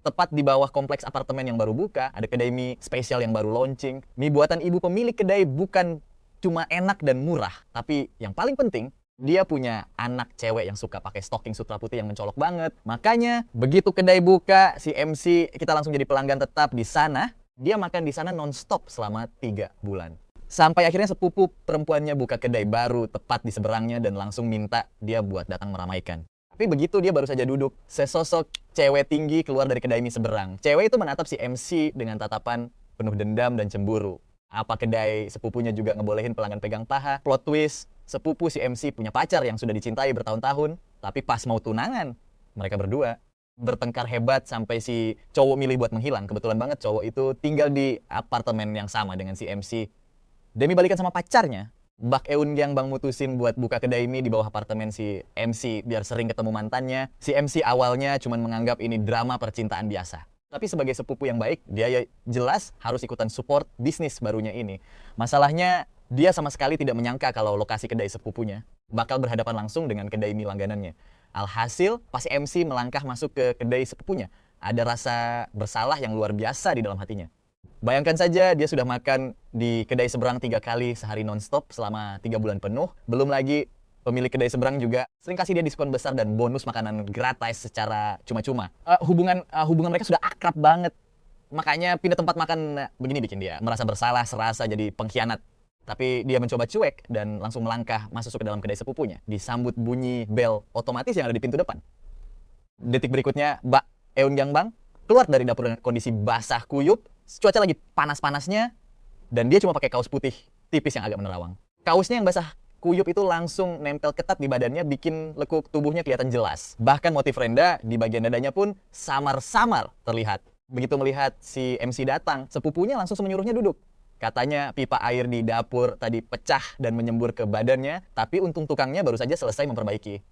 Tepat di bawah kompleks apartemen yang baru buka, ada kedai mie spesial yang baru launching. Mie buatan ibu pemilik kedai bukan cuma enak dan murah, tapi yang paling penting, dia punya anak cewek yang suka pakai stocking sutra putih yang mencolok banget. Makanya, begitu kedai buka, si MC kita langsung jadi pelanggan tetap di sana. Dia makan di sana non-stop selama 3 bulan. Sampai akhirnya sepupu perempuannya buka kedai baru tepat di seberangnya dan langsung minta dia buat datang meramaikan. Tapi begitu dia baru saja duduk, sesosok cewek tinggi keluar dari kedai mie seberang. Cewek itu menatap si MC dengan tatapan penuh dendam dan cemburu. Apa kedai sepupunya juga ngebolehin pelanggan pegang paha? Plot twist, sepupu si MC punya pacar yang sudah dicintai bertahun-tahun, tapi pas mau tunangan, mereka berdua bertengkar hebat sampai si cowok milih buat menghilang. Kebetulan banget cowok itu tinggal di apartemen yang sama dengan si MC. Demi balikan sama pacarnya, Bak Eun yang bang mutusin buat buka kedai mie di bawah apartemen si MC biar sering ketemu mantannya. Si MC awalnya cuma menganggap ini drama percintaan biasa. Tapi sebagai sepupu yang baik, dia ya jelas harus ikutan support bisnis barunya ini. Masalahnya, dia sama sekali tidak menyangka kalau lokasi kedai sepupunya bakal berhadapan langsung dengan kedai mie langganannya. Alhasil, pas si MC melangkah masuk ke kedai sepupunya, ada rasa bersalah yang luar biasa di dalam hatinya. Bayangkan saja dia sudah makan di kedai seberang 3 kali sehari nonstop selama 3 bulan penuh. Belum lagi pemilik kedai seberang juga sering kasih dia diskon besar dan bonus makanan gratis secara cuma-cuma. Hubungan mereka sudah akrab banget. Makanya pindah tempat makan begini bikin dia merasa bersalah, serasa jadi pengkhianat. Tapi dia mencoba cuek dan langsung melangkah masuk ke dalam kedai sepupunya. Disambut bunyi bel otomatis yang ada di pintu depan. Detik berikutnya, Bak Eun Bang keluar dari dapur dengan kondisi basah kuyup. Cuaca lagi panas-panasnya, dan dia cuma pakai kaos putih tipis yang agak menerawang. Kaosnya yang basah kuyup itu langsung nempel ketat di badannya, bikin lekuk tubuhnya kelihatan jelas. Bahkan motif renda di bagian dadanya pun samar-samar terlihat. Begitu melihat si MC datang, sepupunya langsung menyuruhnya duduk. Katanya pipa air di dapur tadi pecah dan menyembur ke badannya, tapi untung tukangnya baru saja selesai memperbaiki.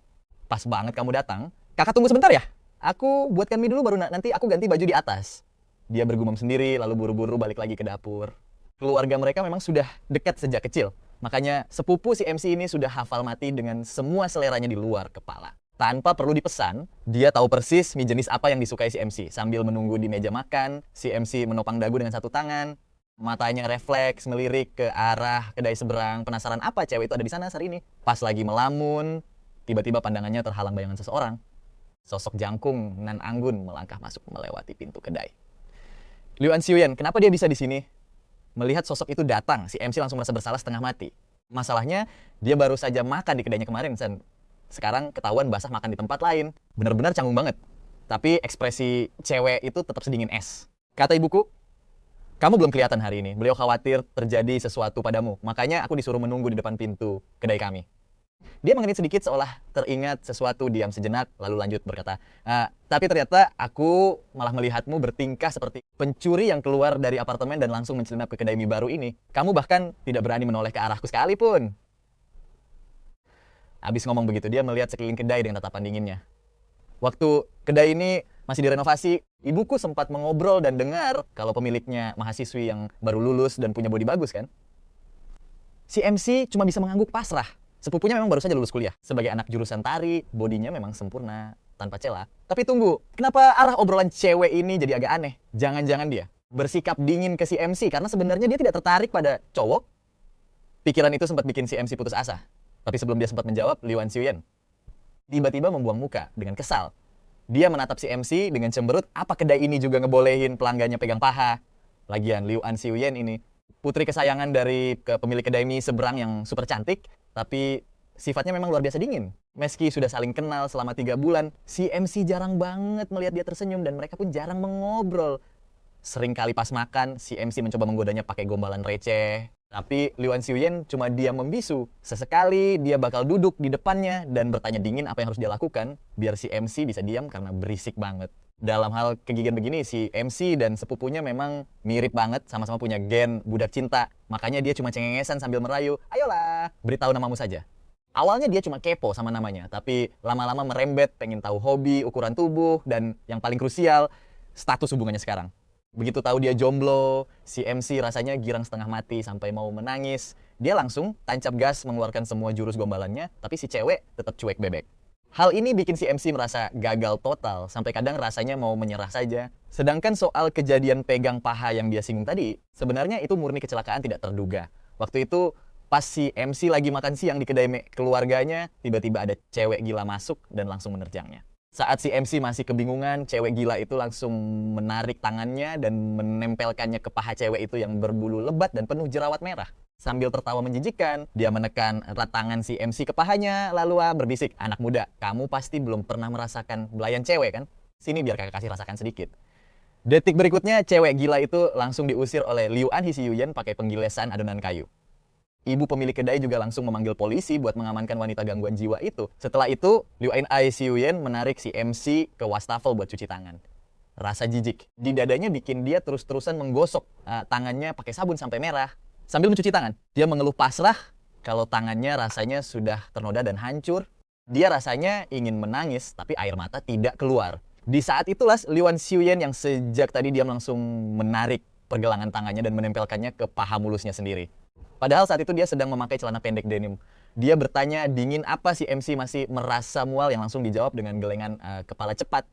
Pas banget kamu datang, kakak tunggu sebentar ya? Aku buatkan mie dulu baru nanti aku ganti baju di atas. Dia bergumam sendiri, lalu buru-buru balik lagi ke dapur. Keluarga mereka memang sudah dekat sejak kecil. Makanya sepupu si MC ini sudah hafal mati dengan semua seleranya di luar kepala. Tanpa perlu dipesan, dia tahu persis mie jenis apa yang disukai si MC. Sambil menunggu di meja makan, si MC menopang dagu dengan satu tangan. Matanya refleks, melirik ke arah kedai seberang. Penasaran apa cewek itu ada di sana hari ini. Pas lagi melamun, tiba-tiba pandangannya terhalang bayangan seseorang. Sosok jangkung Nan Anggun melangkah masuk melewati pintu kedai. Liu Anxiuyen, kenapa dia bisa di sini? Melihat sosok itu datang, si MC langsung merasa bersalah setengah mati. Masalahnya, dia baru saja makan di kedainya kemarin, dan sekarang ketahuan basah makan di tempat lain. Benar-benar canggung banget. Tapi ekspresi cewek itu tetap sedingin es. Kata ibuku, kamu belum kelihatan hari ini. Beliau khawatir terjadi sesuatu padamu. Makanya aku disuruh menunggu di depan pintu kedai kami. Dia mengenit sedikit seolah teringat sesuatu, diam sejenak, lalu lanjut berkata, tapi ternyata aku malah melihatmu bertingkah seperti pencuri yang keluar dari apartemen dan langsung menyelinap ke kedai mie baru ini. Kamu bahkan tidak berani menoleh ke arahku sekalipun. Habis ngomong begitu, dia melihat sekeliling kedai dengan tatapan dinginnya. Waktu kedai ini masih direnovasi, ibuku sempat mengobrol dan dengar kalau pemiliknya mahasiswi yang baru lulus dan punya bodi bagus kan. Si MC cuma bisa mengangguk pasrah. Sepupunya memang baru saja lulus kuliah. Sebagai anak jurusan tari, bodinya memang sempurna, tanpa celah. Tapi tunggu, kenapa arah obrolan cewek ini jadi agak aneh? Jangan-jangan dia bersikap dingin ke si MC karena sebenarnya dia tidak tertarik pada cowok. Pikiran itu sempat bikin si MC putus asa. Tapi sebelum dia sempat menjawab, Liu Anxiuyen tiba-tiba membuang muka dengan kesal. Dia menatap si MC dengan cemberut, apa kedai ini juga ngebolehin pelanggannya pegang paha? Lagian Liu Anxiuyen ini putri kesayangan dari pemilik kedai mie seberang yang super cantik, tapi sifatnya memang luar biasa dingin. Meski sudah saling kenal selama 3 bulan, si MC jarang banget melihat dia tersenyum dan mereka pun jarang mengobrol. Sering kali pas makan, si MC mencoba menggodanya pakai gombalan receh. Tapi Liu Anxiuyen cuma diam membisu. Sesekali dia bakal duduk di depannya dan bertanya dingin apa yang harus dia lakukan biar si MC bisa diam karena berisik banget. Dalam hal kegigihan begini, si MC dan sepupunya memang mirip banget, sama-sama punya gen budak cinta. Makanya dia cuma cengengesan sambil merayu, ayolah, beritahu namamu saja. Awalnya dia cuma kepo sama namanya, tapi lama-lama merembet, pengen tahu hobi, ukuran tubuh, dan yang paling krusial, status hubungannya sekarang. Begitu tahu dia jomblo, si MC rasanya girang setengah mati sampai mau menangis. Dia langsung tancap gas mengeluarkan semua jurus gombalannya, tapi si cewek tetap cuek bebek. Hal ini bikin si MC merasa gagal total, sampai kadang rasanya mau menyerah saja. Sedangkan soal kejadian pegang paha yang dia singgung tadi, sebenarnya itu murni kecelakaan tidak terduga. Waktu itu pas si MC lagi makan siang di kedai keluarganya, tiba-tiba ada cewek gila masuk dan langsung menerjangnya. Saat si MC masih kebingungan, cewek gila itu langsung menarik tangannya dan menempelkannya ke paha cewek itu yang berbulu lebat dan penuh jerawat merah. Sambil tertawa menjijikan, dia menekan erat tangan si MC ke pahanya, lalu berbisik, "Anak muda, kamu pasti belum pernah merasakan belayan cewek kan? Sini biar kakak kasih rasakan sedikit." Detik berikutnya, cewek gila itu langsung diusir oleh Liu An Hsien pakai penggilesan adonan kayu. Ibu pemilik kedai juga langsung memanggil polisi buat mengamankan wanita gangguan jiwa itu. Setelah itu, Liu An Hsien menarik si MC ke wastafel buat cuci tangan. Rasa jijik di dadanya bikin dia terus-terusan menggosok tangannya pakai sabun sampai merah. Sambil mencuci tangan, dia mengeluh pasrah kalau tangannya rasanya sudah ternoda dan hancur. Dia rasanya ingin menangis, tapi air mata tidak keluar. Di saat itulah Liu An Hsien yang sejak tadi diam langsung menarik pergelangan tangannya dan menempelkannya ke paha mulusnya sendiri. Padahal saat itu dia sedang memakai celana pendek denim. Dia bertanya dingin apa si MC masih merasa mual, yang langsung dijawab dengan gelengan kepala cepat.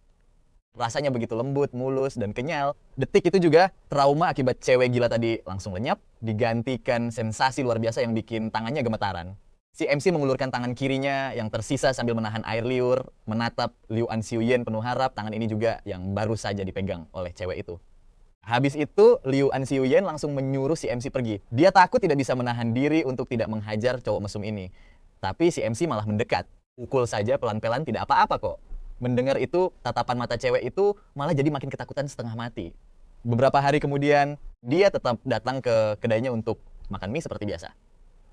Rasanya begitu lembut, mulus, dan kenyal. Detik itu juga trauma akibat cewek gila tadi langsung lenyap, digantikan sensasi luar biasa yang bikin tangannya gemetaran. Si MC mengulurkan tangan kirinya yang tersisa sambil menahan air liur, menatap Liu An Hsien penuh harap, tangan ini juga yang baru saja dipegang oleh cewek itu. Habis itu, Liu An Hsien langsung menyuruh si MC pergi. Dia takut tidak bisa menahan diri untuk tidak menghajar cowok mesum ini. Tapi si MC malah mendekat. Pukul saja pelan-pelan tidak apa-apa kok. Mendengar itu, tatapan mata cewek itu malah jadi makin ketakutan setengah mati. Beberapa hari kemudian, dia tetap datang ke kedainya untuk makan mie seperti biasa.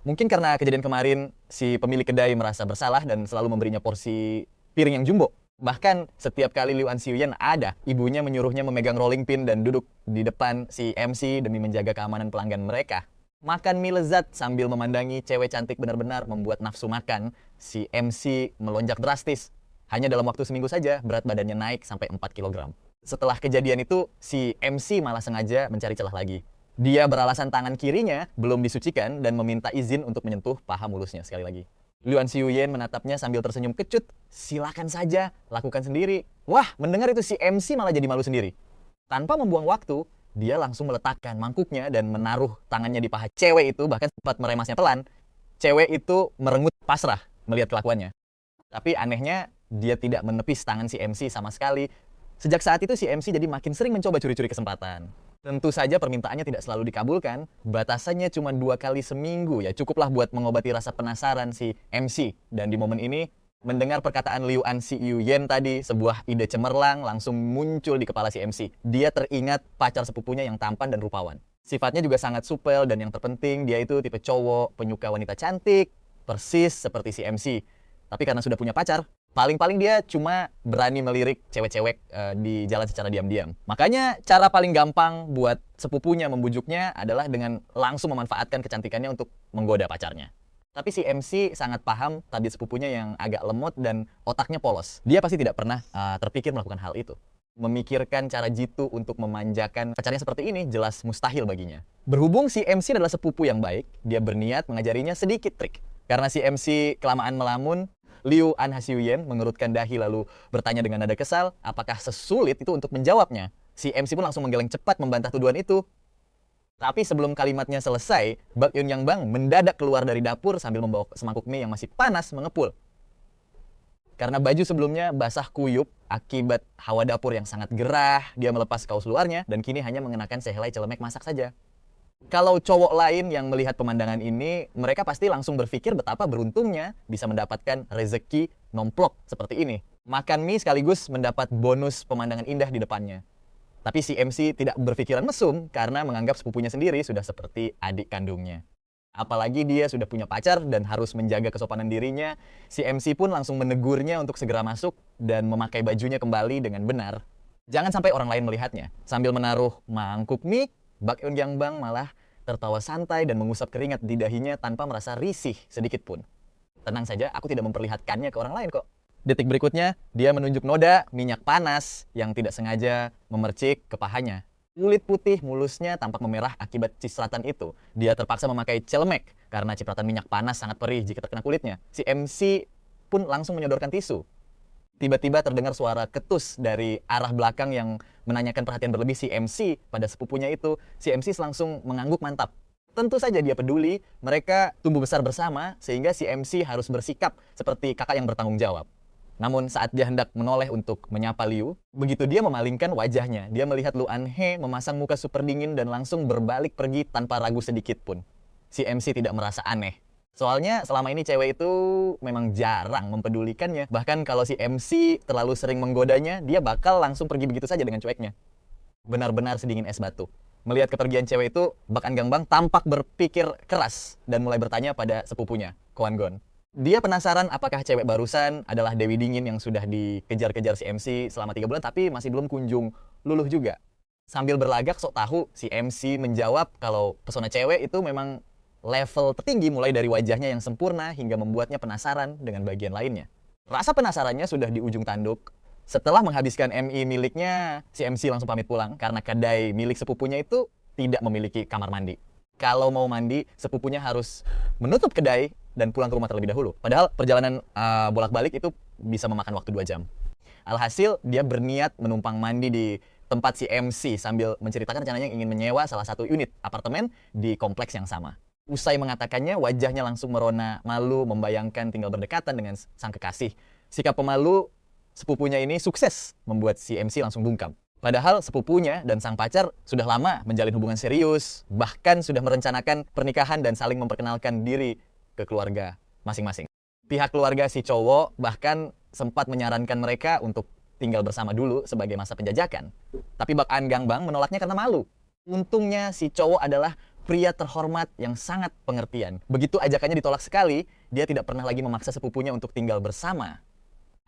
Mungkin karena kejadian kemarin, si pemilik kedai merasa bersalah dan selalu memberinya porsi piring yang jumbo. Bahkan setiap kali Liu An Hsien ada, ibunya menyuruhnya memegang rolling pin dan duduk di depan si MC demi menjaga keamanan pelanggan mereka. Makan mie lezat sambil memandangi cewek cantik benar-benar membuat nafsu makan si MC melonjak drastis. Hanya dalam waktu seminggu saja, berat badannya naik sampai 4 kg. Setelah kejadian itu, si MC malah sengaja mencari celah lagi. Dia beralasan tangan kirinya belum disucikan dan meminta izin untuk menyentuh paha mulusnya sekali lagi. Liu An Hsien menatapnya sambil tersenyum kecut. "Silakan saja, lakukan sendiri." Wah, mendengar itu si MC malah jadi malu sendiri. Tanpa membuang waktu, dia langsung meletakkan mangkuknya dan menaruh tangannya di paha cewek itu, bahkan sempat meremasnya pelan. Cewek itu merengut pasrah melihat kelakuannya. Tapi anehnya, dia tidak menepis tangan si MC sama sekali. Sejak saat itu si MC jadi makin sering mencoba curi-curi kesempatan. Tentu saja permintaannya tidak selalu dikabulkan. Batasannya cuma 2 kali seminggu, ya cukuplah buat mengobati rasa penasaran si MC. Dan di momen ini, mendengar perkataan Liu An Hsien tadi, sebuah ide cemerlang langsung muncul di kepala si MC. Dia teringat pacar sepupunya yang tampan dan rupawan. Sifatnya juga sangat supel dan yang terpenting dia itu tipe cowok, penyuka wanita cantik, persis seperti si MC. Tapi karena sudah punya pacar, paling-paling dia cuma berani melirik cewek-cewek di jalan secara diam-diam. Makanya cara paling gampang buat sepupunya membujuknya adalah dengan langsung memanfaatkan kecantikannya untuk menggoda pacarnya. Tapi si MC sangat paham tabiat sepupunya yang agak lemot dan otaknya polos. Dia pasti tidak pernah terpikir melakukan hal itu. Memikirkan cara jitu untuk memanjakan pacarnya seperti ini jelas mustahil baginya. Berhubung si MC adalah sepupu yang baik, dia berniat mengajarinya sedikit trik. Karena si MC kelamaan melamun, Liu An Hsien mengerutkan dahi lalu bertanya dengan nada kesal, apakah sesulit itu untuk menjawabnya. Si MC pun langsung menggeleng cepat membantah tuduhan itu. Tapi sebelum kalimatnya selesai, Bak Yun Yang Bang mendadak keluar dari dapur sambil membawa semangkuk mie yang masih panas mengepul. Karena baju sebelumnya basah kuyup akibat hawa dapur yang sangat gerah, dia melepas kaos luarnya dan kini hanya mengenakan sehelai celemek masak saja. Kalau cowok lain yang melihat pemandangan ini, mereka pasti langsung berpikir betapa beruntungnya bisa mendapatkan rezeki nomplok seperti ini. Makan mie sekaligus mendapat bonus pemandangan indah di depannya. Tapi si MC tidak berpikiran mesum karena menganggap sepupunya sendiri sudah seperti adik kandungnya. Apalagi dia sudah punya pacar dan harus menjaga kesopanan dirinya, si MC pun langsung menegurnya untuk segera masuk dan memakai bajunya kembali dengan benar. Jangan sampai orang lain melihatnya. Sambil menaruh mangkuk mie, Bak Yun Yang Bang malah tertawa santai dan mengusap keringat di dahinya tanpa merasa risih sedikit pun. Tenang saja, aku tidak memperlihatkannya ke orang lain kok. Detik berikutnya, dia menunjuk noda minyak panas yang tidak sengaja memercik ke pahanya. Kulit putih mulusnya tampak memerah akibat cipratan itu. Dia terpaksa memakai celemek karena cipratan minyak panas sangat perih jika terkena kulitnya. Si MC pun langsung menyodorkan tisu. Tiba-tiba terdengar suara ketus dari arah belakang yang menanyakan perhatian berlebih si MC pada sepupunya itu. Si MC langsung mengangguk mantap. Tentu saja dia peduli, mereka tumbuh besar bersama sehingga si MC harus bersikap seperti kakak yang bertanggung jawab. Namun saat dia hendak menoleh untuk menyapa Liu, begitu dia memalingkan wajahnya, dia melihat Lu Anhe memasang muka super dingin dan langsung berbalik pergi tanpa ragu sedikit pun. Si MC tidak merasa aneh. Soalnya selama ini cewek itu memang jarang mempedulikannya. Bahkan kalau si MC terlalu sering menggodanya, dia bakal langsung pergi begitu saja dengan cueknya. Benar-benar sedingin es batu. Melihat kepergian cewek itu, Bak Anggangbang tampak berpikir keras dan mulai bertanya pada sepupunya, Koan Gon. Dia penasaran apakah cewek barusan adalah Dewi Dingin yang sudah dikejar-kejar si MC selama 3 bulan tapi masih belum kunjung luluh juga. Sambil berlagak sok tahu, si MC menjawab kalau pesona cewek itu memang level tertinggi mulai dari wajahnya yang sempurna hingga membuatnya penasaran dengan bagian lainnya. Rasa penasarannya sudah di ujung tanduk. Setelah menghabiskan MI miliknya, si MC langsung pamit pulang karena kedai milik sepupunya itu tidak memiliki kamar mandi. Kalau mau mandi, sepupunya harus menutup kedai dan pulang ke rumah terlebih dahulu. Padahal perjalanan bolak-balik itu bisa memakan waktu 2 jam. Alhasil, dia berniat menumpang mandi di tempat si MC sambil menceritakan rencananya ingin menyewa salah satu unit apartemen di kompleks yang sama. Usai mengatakannya, wajahnya langsung merona malu membayangkan tinggal berdekatan dengan sang kekasih. Sikap pemalu sepupunya ini sukses membuat si MC langsung bungkam. Padahal sepupunya dan sang pacar sudah lama menjalin hubungan serius, bahkan sudah merencanakan pernikahan dan saling memperkenalkan diri ke keluarga masing-masing. Pihak keluarga si cowok bahkan sempat menyarankan mereka untuk tinggal bersama dulu sebagai masa penjajakan. Tapi Bak Anggangbang menolaknya karena malu. Untungnya si cowok adalah pria terhormat yang sangat pengertian. Begitu ajakannya ditolak sekali, dia tidak pernah lagi memaksa sepupunya untuk tinggal bersama.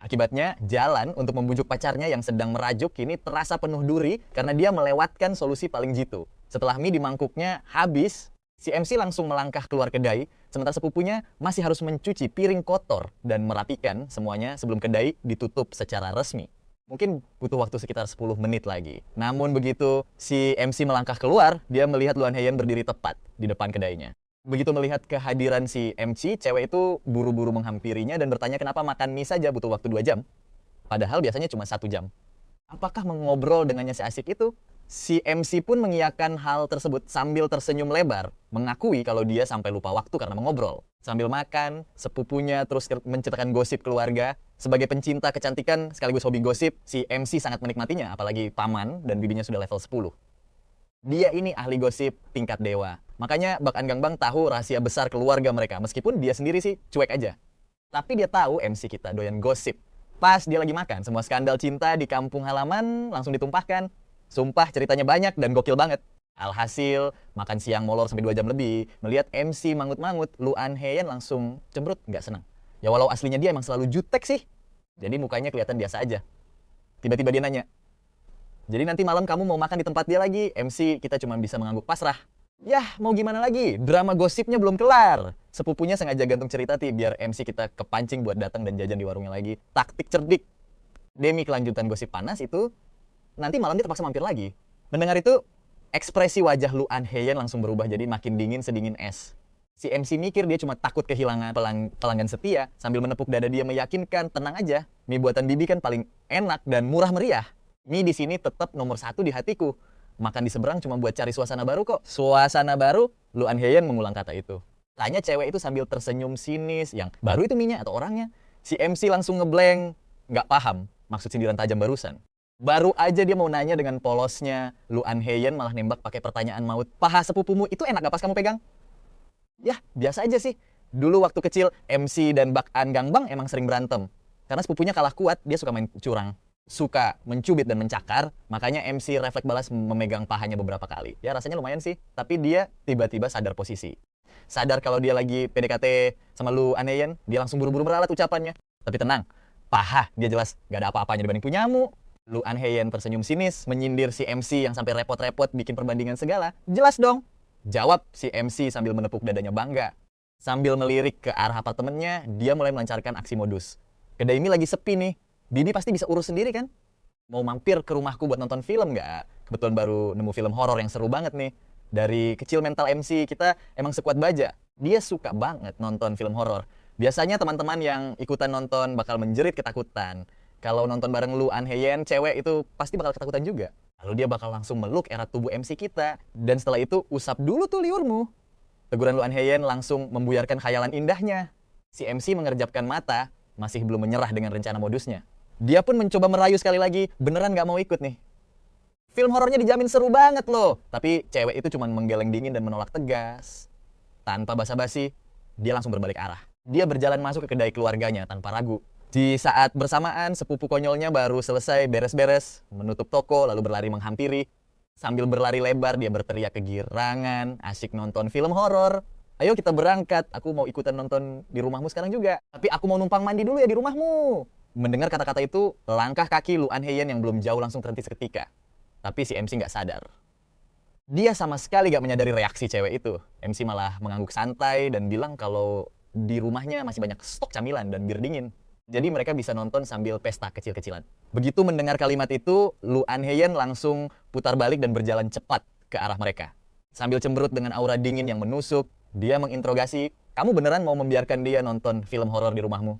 Akibatnya, jalan untuk membujuk pacarnya yang sedang merajuk kini terasa penuh duri karena dia melewatkan solusi paling jitu. Setelah mie di mangkuknya habis, si MC langsung melangkah keluar kedai, sementara sepupunya masih harus mencuci piring kotor dan merapikan semuanya sebelum kedai ditutup secara resmi. Mungkin butuh waktu sekitar 10 menit lagi. Namun begitu si MC melangkah keluar, dia melihat Luan Heian berdiri tepat di depan kedainya. Begitu melihat kehadiran si MC, cewek itu buru-buru menghampirinya dan bertanya kenapa makan mie saja butuh waktu 2 jam. Padahal biasanya cuma 1 jam. Apakah mengobrol dengannya si asik itu? Si MC pun mengiyakan hal tersebut sambil tersenyum lebar, mengakui kalau dia sampai lupa waktu karena mengobrol. Sambil makan, sepupunya terus menceritakan gosip keluarga. Sebagai pencinta kecantikan sekaligus hobi gosip, si MC sangat menikmatinya, apalagi paman dan bibinya sudah level 10. Dia ini ahli gosip tingkat dewa. Makanya Bak Anggangbang tahu rahasia besar keluarga mereka. Meskipun dia sendiri sih cuek aja. Tapi dia tahu MC kita doyan gosip. Pas dia lagi makan, semua skandal cinta di kampung halaman langsung ditumpahkan. Sumpah ceritanya banyak dan gokil banget. Alhasil, makan siang molor sampai 2 jam lebih. Melihat MC mangut-mangut, Lu Anheyan langsung cemberut, nggak senang. Ya walau aslinya dia emang selalu jutek sih. Jadi mukanya kelihatan biasa aja. Tiba-tiba dia nanya, jadi nanti malam kamu mau makan di tempat dia lagi? MC kita cuma bisa mengangguk pasrah. Yah, mau gimana lagi? Drama gosipnya belum kelar. Sepupunya sengaja gantung cerita biar MC kita kepancing buat datang dan jajan di warungnya lagi. Taktik cerdik. Demi kelanjutan gosip panas itu, nanti malam dia terpaksa mampir lagi. Mendengar itu, ekspresi wajah Lu Anheyan langsung berubah jadi makin dingin sedingin es. Si MC mikir dia cuma takut kehilangan pelanggan setia, sambil menepuk dada dia meyakinkan, tenang aja, mie buatan Bibi kan paling enak dan murah meriah. Mie di sini tetap nomor 1 di hatiku. Makan di seberang cuma buat cari suasana baru kok. Suasana baru? Lu Anheyan mengulang kata itu. Tanya cewek itu sambil tersenyum sinis, yang baru itu mie-nya atau orangnya? Si MC langsung ngeblank, nggak paham maksud sindiran tajam barusan. Baru aja dia mau nanya dengan polosnya, Lu Anheyan malah nembak pakai pertanyaan maut. Paha sepupumu itu enak gak pas kamu pegang? Yah, biasa aja sih. Dulu waktu kecil, MC dan Bak Anggangbang emang sering berantem. Karena sepupunya kalah kuat, dia suka main curang. Suka mencubit dan mencakar, makanya MC refleks balas memegang pahanya beberapa kali. Ya rasanya lumayan sih, tapi dia tiba-tiba sadar posisi. Sadar kalau dia lagi PDKT sama Lu Anheyan, dia langsung buru-buru meralat ucapannya. Tapi tenang, paha dia jelas gak ada apa-apanya dibanding punyamu. Lu Anheyan tersenyum sinis, menyindir si MC yang sampai repot-repot bikin perbandingan segala. Jelas dong. Jawab si MC sambil menepuk dadanya bangga. Sambil melirik ke arah apartemennya, dia mulai melancarkan aksi modus. Kedai ini lagi sepi nih. Bibi pasti bisa urus sendiri kan? Mau mampir ke rumahku buat nonton film nggak? Kebetulan baru nemu film horor yang seru banget nih. Dari kecil mental MC kita emang sekuat baja. Dia suka banget nonton film horor. Biasanya teman-teman yang ikutan nonton bakal menjerit ketakutan. Kalau nonton bareng Lu An Hye-in, cewek itu pasti bakal ketakutan juga. Lalu dia bakal langsung meluk erat tubuh MC kita. Dan setelah itu, usap dulu tuh liurmu. Teguran Lu An Hye-in langsung membuyarkan khayalan indahnya. Si MC mengerjapkan mata, masih belum menyerah dengan rencana modusnya. Dia pun mencoba merayu sekali lagi, beneran gak mau ikut nih. Film horornya dijamin seru banget loh. Tapi cewek itu cuma menggeleng dingin dan menolak tegas. Tanpa basa-basi, dia langsung berbalik arah. Dia berjalan masuk ke kedai keluarganya tanpa ragu. Di saat bersamaan, sepupu konyolnya baru selesai beres-beres, menutup toko, lalu berlari menghampiri. Sambil berlari lebar, dia berteriak kegirangan, asyik nonton film horor. Ayo kita berangkat, aku mau ikutan nonton di rumahmu sekarang juga. Tapi aku mau numpang mandi dulu ya di rumahmu. Mendengar kata-kata itu, langkah kaki Lu An Hye-in yang belum jauh langsung terhenti seketika. Tapi si MC nggak sadar. Dia sama sekali nggak menyadari reaksi cewek itu. MC malah mengangguk santai dan bilang kalau di rumahnya masih banyak stok camilan dan bir dingin. Jadi mereka bisa nonton sambil pesta kecil-kecilan. Begitu mendengar kalimat itu, Lu An Hye-in langsung putar balik dan berjalan cepat ke arah mereka. Sambil cemberut dengan aura dingin yang menusuk, dia menginterogasi, kamu beneran mau membiarkan dia nonton film horor di rumahmu?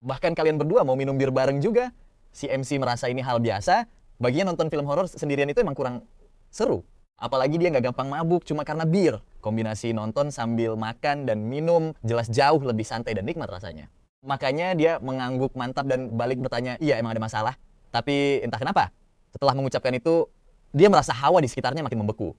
Bahkan kalian berdua mau minum bir bareng juga. Si MC merasa ini hal biasa, baginya nonton film horor sendirian itu emang kurang seru. Apalagi dia nggak gampang mabuk cuma karena bir. Kombinasi nonton sambil makan dan minum jelas jauh lebih santai dan nikmat rasanya. Makanya dia mengangguk mantap dan balik bertanya, iya emang ada masalah. Tapi entah kenapa, setelah mengucapkan itu, dia merasa hawa di sekitarnya makin membeku.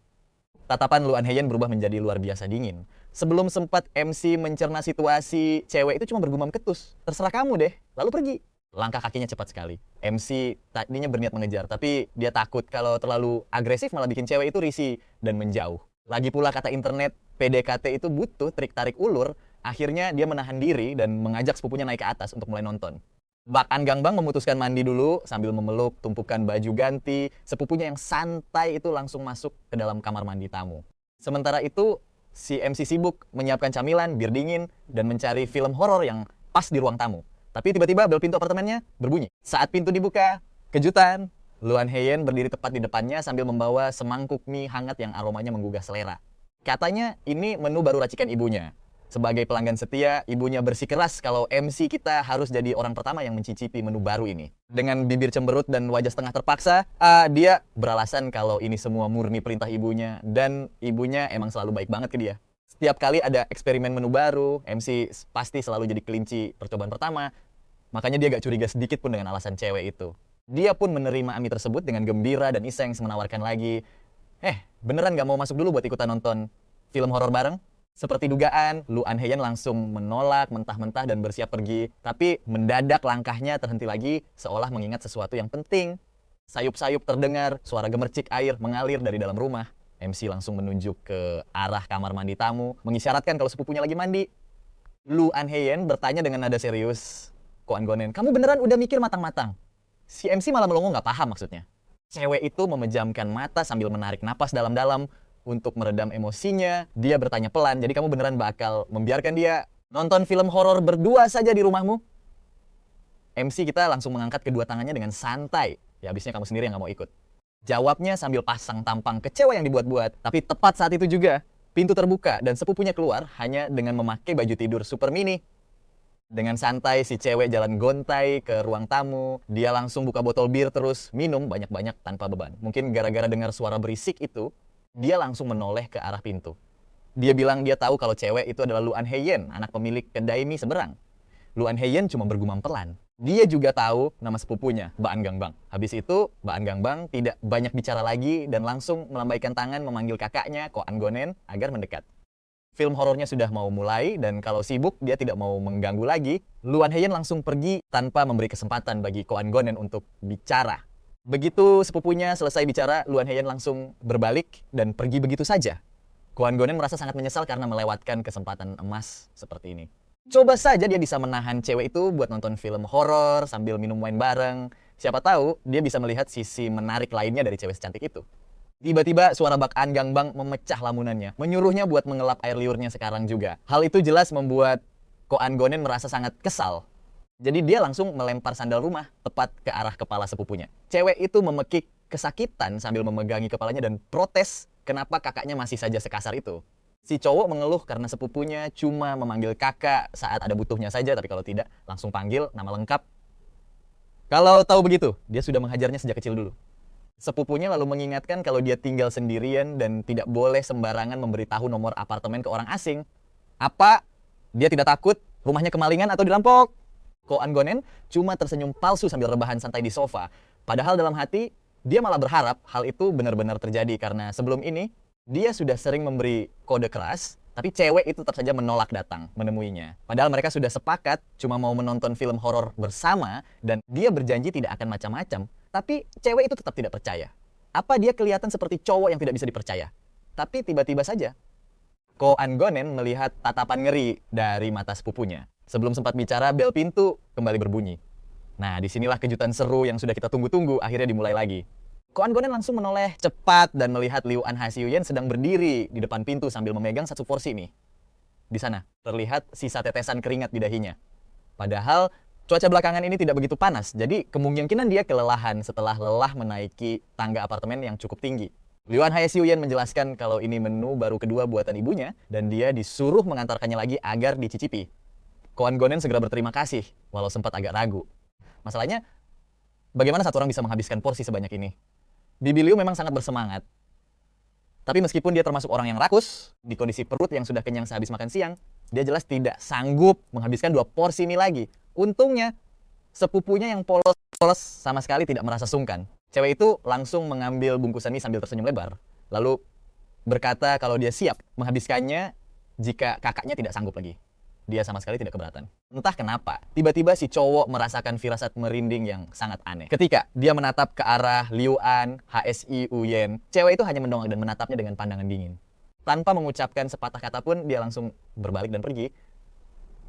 Tatapan Lu An Hye-in berubah menjadi luar biasa dingin. Sebelum sempat MC mencerna situasi, cewek itu cuma bergumam ketus. Terserah kamu deh, lalu pergi. Langkah kakinya cepat sekali. MC tadinya berniat mengejar, tapi dia takut kalau terlalu agresif malah bikin cewek itu risih dan menjauh. Lagi pula kata internet, PDKT itu butuh trik tarik ulur. Akhirnya dia menahan diri dan mengajak sepupunya naik ke atas untuk mulai nonton. Bak An Gangbang memutuskan mandi dulu sambil memeluk tumpukan baju ganti. Sepupunya yang santai itu langsung masuk ke dalam kamar mandi tamu. Sementara itu, si MC sibuk menyiapkan camilan, bir dingin, dan mencari film horor yang pas di ruang tamu. Tapi tiba-tiba bel pintu apartemennya berbunyi. Saat pintu dibuka, kejutan. Lu An Hye-in berdiri tepat di depannya sambil membawa semangkuk mie hangat yang aromanya menggugah selera. Katanya ini menu baru racikan ibunya. Sebagai pelanggan setia, ibunya bersikeras kalau MC kita harus jadi orang pertama yang mencicipi menu baru ini. Dengan bibir cemberut dan wajah setengah terpaksa, dia beralasan kalau ini semua murni perintah ibunya. Dan ibunya emang selalu baik banget ke dia. Setiap kali ada eksperimen menu baru, MC pasti selalu jadi kelinci percobaan pertama. Makanya dia gak curiga sedikit pun dengan alasan cewek itu. Dia pun menerima Ami tersebut dengan gembira dan iseng menawarkan lagi, beneran gak mau masuk dulu buat ikutan nonton film horor bareng? Seperti dugaan, Lu An Hye-in langsung menolak mentah-mentah dan bersiap pergi. Tapi mendadak langkahnya terhenti lagi seolah mengingat sesuatu yang penting. Sayup-sayup terdengar, suara gemercik air mengalir dari dalam rumah. MC langsung menunjuk ke arah kamar mandi tamu, mengisyaratkan kalau sepupunya lagi mandi. Lu An Hye-in bertanya dengan nada serius, Ko An-gonen, kamu beneran udah mikir matang-matang? Si MC malah melongo nggak paham maksudnya. Cewek itu memejamkan mata sambil menarik napas dalam-dalam. Untuk meredam emosinya, dia bertanya pelan, jadi kamu beneran bakal membiarkan dia nonton film horor berdua saja di rumahmu? MC kita langsung mengangkat kedua tangannya dengan santai. Ya habisnya kamu sendiri yang gak mau ikut. Jawabnya sambil pasang tampang kecewa yang dibuat-buat. Tapi tepat saat itu juga, pintu terbuka dan sepupunya keluar hanya dengan memakai baju tidur super mini. Dengan santai si cewek jalan gontai ke ruang tamu. Dia langsung buka botol bir terus minum banyak-banyak tanpa beban. Mungkin gara-gara dengar suara berisik itu, dia langsung menoleh ke arah pintu. Dia bilang dia tahu kalau cewek itu adalah Lu An Hye-in, anak pemilik kedai mie seberang. Lu An Hye-in cuma bergumam pelan. Dia juga tahu nama sepupunya, Bak An Gangbang. Habis itu, Bak An Gangbang tidak banyak bicara lagi dan langsung melambaikan tangan memanggil kakaknya, Ko An-gonen, agar mendekat. Film horornya sudah mau mulai dan kalau sibuk dia tidak mau mengganggu lagi. Lu An Hye-in langsung pergi tanpa memberi kesempatan bagi Ko An-gonen untuk bicara. Begitu sepupunya selesai bicara, Lu An Hye-in langsung berbalik dan pergi begitu saja. Ko An-gonen merasa sangat menyesal karena melewatkan kesempatan emas seperti ini. Coba saja dia bisa menahan cewek itu buat nonton film horor sambil minum wine bareng. Siapa tahu dia bisa melihat sisi menarik lainnya dari cewek secantik itu. Tiba-tiba suara Bak An Gangbang memecah lamunannya, menyuruhnya buat mengelap air liurnya sekarang juga. Hal itu jelas membuat Ko An-gonen merasa sangat kesal. Jadi dia langsung melempar sandal rumah tepat ke arah kepala sepupunya. Cewek itu memekik kesakitan sambil memegangi kepalanya dan protes kenapa kakaknya masih saja sekasar itu. Si cowok mengeluh karena sepupunya cuma memanggil kakak saat ada butuhnya saja, tapi kalau tidak langsung panggil nama lengkap. Kalau tahu begitu, dia sudah menghajarnya sejak kecil dulu. Sepupunya lalu mengingatkan kalau dia tinggal sendirian dan tidak boleh sembarangan memberitahu nomor apartemen ke orang asing. Apa? Dia tidak takut rumahnya kemalingan atau dirampok? Ko Anggonen cuma tersenyum palsu sambil rebahan santai di sofa. Padahal dalam hati, dia malah berharap hal itu benar-benar terjadi karena sebelum ini, dia sudah sering memberi kode keras, tapi cewek itu tetap saja menolak datang menemuinya. Padahal mereka sudah sepakat cuma mau menonton film horor bersama dan dia berjanji tidak akan macam-macam. Tapi cewek itu tetap tidak percaya. Apa dia kelihatan seperti cowok yang tidak bisa dipercaya? Tapi tiba-tiba saja, Ko Anggonen melihat tatapan ngeri dari mata sepupunya. Sebelum sempat bicara, bel pintu kembali berbunyi. Nah, disinilah kejutan seru yang sudah kita tunggu-tunggu akhirnya dimulai lagi. Ko Anggonen langsung menoleh cepat dan melihat Liu Anhasiuyen sedang berdiri di depan pintu sambil memegang satu porsi mie. Di sana terlihat sisa tetesan keringat di dahinya. Padahal cuaca belakangan ini tidak begitu panas, jadi kemungkinan dia kelelahan setelah lelah menaiki tangga apartemen yang cukup tinggi. Liu Anhasiuyen menjelaskan kalau ini menu baru kedua buatan ibunya dan dia disuruh mengantarkannya lagi agar dicicipi. Ko Anggonen segera berterima kasih, walau sempat agak ragu. Masalahnya, bagaimana satu orang bisa menghabiskan porsi sebanyak ini? Bibi Liu memang sangat bersemangat. Tapi meskipun dia termasuk orang yang rakus, di kondisi perut yang sudah kenyang sehabis makan siang, dia jelas tidak sanggup menghabiskan 2 porsi mie lagi. Untungnya, sepupunya yang polos sama sekali tidak merasa sungkan. Cewek itu langsung mengambil bungkusan mie sambil tersenyum lebar, lalu berkata kalau dia siap menghabiskannya jika kakaknya tidak sanggup lagi. Dia sama sekali tidak keberatan. Entah kenapa, tiba-tiba si cowok merasakan firasat merinding yang sangat aneh. Ketika dia menatap ke arah Liu Anhasiuyen, cewek itu hanya mendongak dan menatapnya dengan pandangan dingin. Tanpa mengucapkan sepatah kata pun, dia langsung berbalik dan pergi.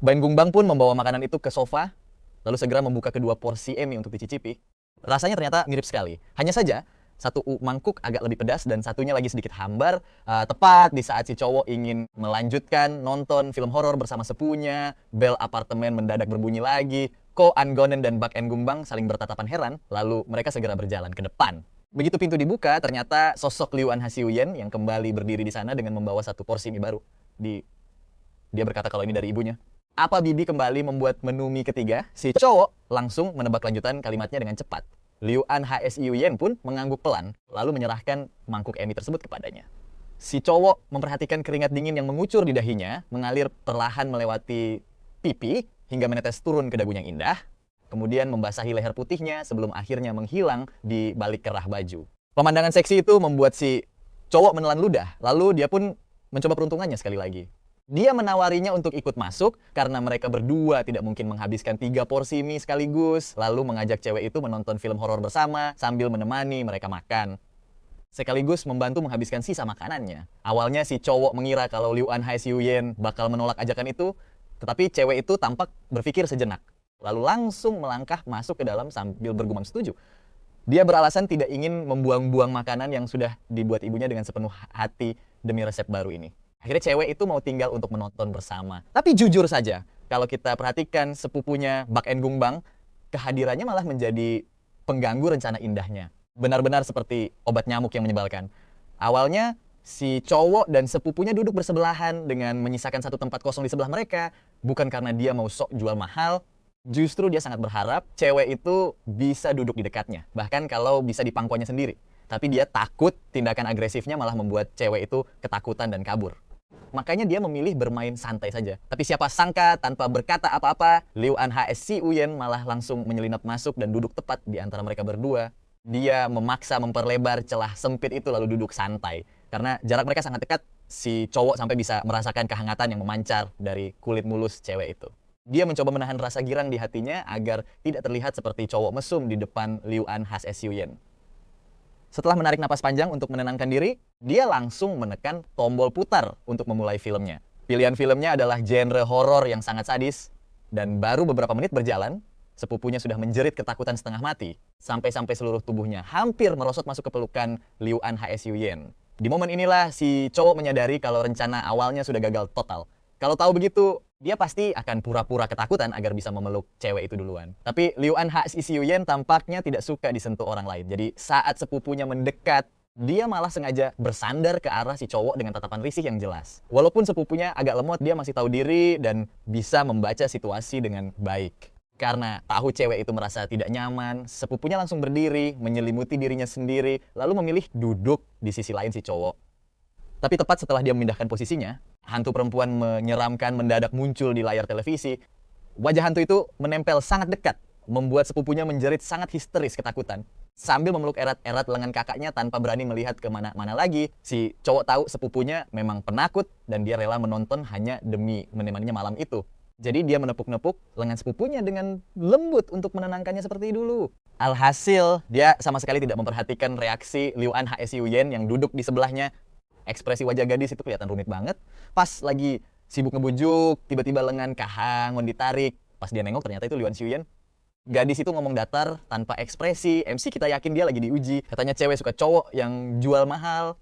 Ban Gungbang pun membawa makanan itu ke sofa, lalu segera membuka kedua porsi mie untuk dicicipi. Rasanya ternyata mirip sekali. Hanya saja, satu mangkuk agak lebih pedas dan satunya lagi sedikit hambar. Tepat di saat si cowok ingin melanjutkan nonton film horor bersama sepupunya, bel apartemen mendadak berbunyi lagi. Ko Anggonen dan Bak En Gungbang saling bertatapan heran, lalu mereka segera berjalan ke depan. Begitu pintu dibuka, ternyata sosok Liu Anhasiuyen yang kembali berdiri di sana dengan membawa satu porsi mie baru. Dia berkata kalau ini dari ibunya. Apa Bibi kembali membuat menu mie ketiga? Si cowok langsung menebak lanjutan kalimatnya dengan cepat. Liu Anhasiuyen pun mengangguk pelan, lalu menyerahkan mangkuk mie tersebut kepadanya. Si cowok memperhatikan keringat dingin yang mengucur di dahinya, mengalir perlahan melewati pipi, hingga menetes turun ke dagu yang indah, kemudian membasahi leher putihnya sebelum akhirnya menghilang di balik kerah baju. Pemandangan seksi itu membuat si cowok menelan ludah, lalu dia pun mencoba peruntungannya sekali lagi. Dia menawarinya untuk ikut masuk karena mereka berdua tidak mungkin menghabiskan 3 porsi mie sekaligus, lalu mengajak cewek itu menonton film horor bersama sambil menemani mereka makan. Sekaligus membantu menghabiskan sisa makanannya. Awalnya si cowok mengira kalau Liu Anhasiuyen bakal menolak ajakan itu, tetapi cewek itu tampak berpikir sejenak, lalu langsung melangkah masuk ke dalam sambil bergumam setuju. Dia beralasan tidak ingin membuang-buang makanan yang sudah dibuat ibunya dengan sepenuh hati demi resep baru ini. Akhirnya cewek itu mau tinggal untuk menonton bersama. Tapi jujur saja, kalau kita perhatikan sepupunya Bak En Gungbang, kehadirannya malah menjadi pengganggu rencana indahnya. Benar-benar seperti obat nyamuk yang menyebalkan. Awalnya, si cowok dan sepupunya duduk bersebelahan dengan menyisakan satu tempat kosong di sebelah mereka. Bukan karena dia mau sok jual mahal, justru dia sangat berharap cewek itu bisa duduk di dekatnya. Bahkan kalau bisa di pangkuannya sendiri. Tapi dia takut tindakan agresifnya malah membuat cewek itu ketakutan dan kabur. Makanya dia memilih bermain santai saja. Tapi siapa sangka tanpa berkata apa-apa, Liu Anhasiuyen malah langsung menyelinap masuk dan duduk tepat di antara mereka berdua. Dia memaksa memperlebar celah sempit itu lalu duduk santai. Karena jarak mereka sangat dekat, si cowok sampai bisa merasakan kehangatan yang memancar dari kulit mulus cewek itu. Dia mencoba menahan rasa girang di hatinya agar tidak terlihat seperti cowok mesum di depan Liu Anhasiuyen. Setelah menarik napas panjang untuk menenangkan diri, dia langsung menekan tombol putar untuk memulai filmnya. Pilihan filmnya adalah genre horor yang sangat sadis, dan baru beberapa menit berjalan, sepupunya sudah menjerit ketakutan setengah mati, sampai-sampai seluruh tubuhnya hampir merosot masuk ke pelukan Liu Anhasiuyen. Di momen inilah si cowok menyadari kalau rencana awalnya sudah gagal total. Kalau tahu begitu, dia pasti akan pura-pura ketakutan agar bisa memeluk cewek itu duluan. Tapi Liu Anhasiuyen tampaknya tidak suka disentuh orang lain. Jadi saat sepupunya mendekat, dia malah sengaja bersandar ke arah si cowok dengan tatapan risih yang jelas. Walaupun sepupunya agak lemot, dia masih tahu diri dan bisa membaca situasi dengan baik. Karena tahu cewek itu merasa tidak nyaman, sepupunya langsung berdiri, menyelimuti dirinya sendiri, lalu memilih duduk di sisi lain si cowok. Tapi tepat setelah dia memindahkan posisinya, hantu perempuan menyeramkan mendadak muncul di layar televisi. Wajah hantu itu menempel sangat dekat, membuat sepupunya menjerit sangat histeris ketakutan. Sambil memeluk erat-erat lengan kakaknya tanpa berani melihat kemana-mana lagi, si cowok tahu sepupunya memang penakut dan dia rela menonton hanya demi menemaninya malam itu. Jadi dia menepuk-nepuk lengan sepupunya dengan lembut untuk menenangkannya seperti dulu. Alhasil, dia sama sekali tidak memperhatikan reaksi Liu An H.S. Yuyen yang duduk di sebelahnya. Ekspresi wajah gadis itu kelihatan rumit banget. Pas lagi sibuk ngebujuk, tiba-tiba lengan Kahangon ditarik. Pas dia nengok ternyata itu Liu An Yuyen. Gadis itu ngomong datar, tanpa ekspresi. MC kita yakin dia lagi diuji. Katanya cewek suka cowok yang jual mahal.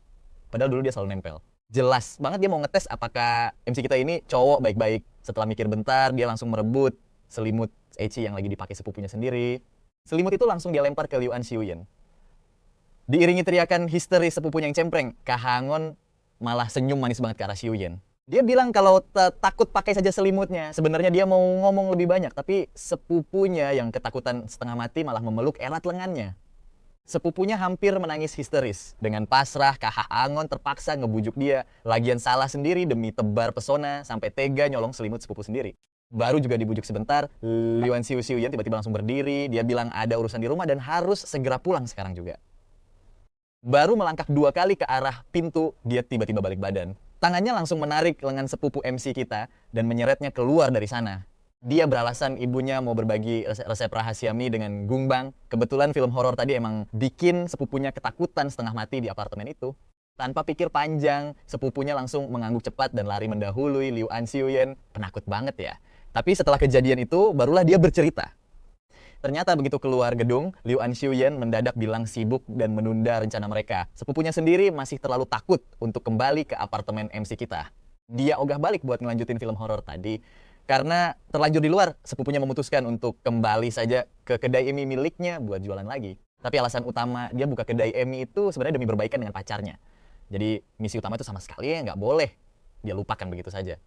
Padahal dulu dia selalu nempel. Jelas banget dia mau ngetes apakah MC kita ini cowok baik-baik. Setelah mikir bentar, dia langsung merebut selimut ecchi yang lagi dipakai sepupunya sendiri. Selimut itu langsung dia lempar ke Liu An Yuyen. Diiringi teriakan histeris sepupunya yang cempreng, Kahangon malah senyum manis banget ke arah Yuyen. Dia bilang kalau takut pakai saja selimutnya. Sebenarnya dia mau ngomong lebih banyak, tapi sepupunya yang ketakutan setengah mati malah memeluk erat lengannya. Sepupunya hampir menangis histeris. Dengan pasrah, Kahangon terpaksa ngebujuk dia. Lagian salah sendiri demi tebar pesona sampai tega nyolong selimut sepupu sendiri. Baru juga dibujuk sebentar, Liu An Yuyen tiba-tiba langsung berdiri. Dia bilang ada urusan di rumah dan harus segera pulang sekarang juga. Baru melangkah 2 kali ke arah pintu, dia tiba-tiba balik badan. Tangannya langsung menarik lengan sepupu MC kita dan menyeretnya keluar dari sana. Dia beralasan ibunya mau berbagi resep rahasia mie dengan Gungbang. Kebetulan film horor tadi emang bikin sepupunya ketakutan setengah mati di apartemen itu. Tanpa pikir panjang, sepupunya langsung mengangguk cepat dan lari mendahului Liu An Yuyen. Penakut banget ya. Tapi setelah kejadian itu, barulah dia bercerita. Ternyata begitu keluar gedung, Liu An Yuyen mendadak bilang sibuk dan menunda rencana mereka. Sepupunya sendiri masih terlalu takut untuk kembali ke apartemen MC kita. Dia ogah balik buat ngelanjutin film horor tadi. Karena terlanjur di luar, sepupunya memutuskan untuk kembali saja ke kedai mie miliknya buat jualan lagi. Tapi alasan utama dia buka kedai mie itu sebenarnya demi berbaikan dengan pacarnya. Jadi misi utama itu sama sekali ya nggak boleh dia lupakan begitu saja.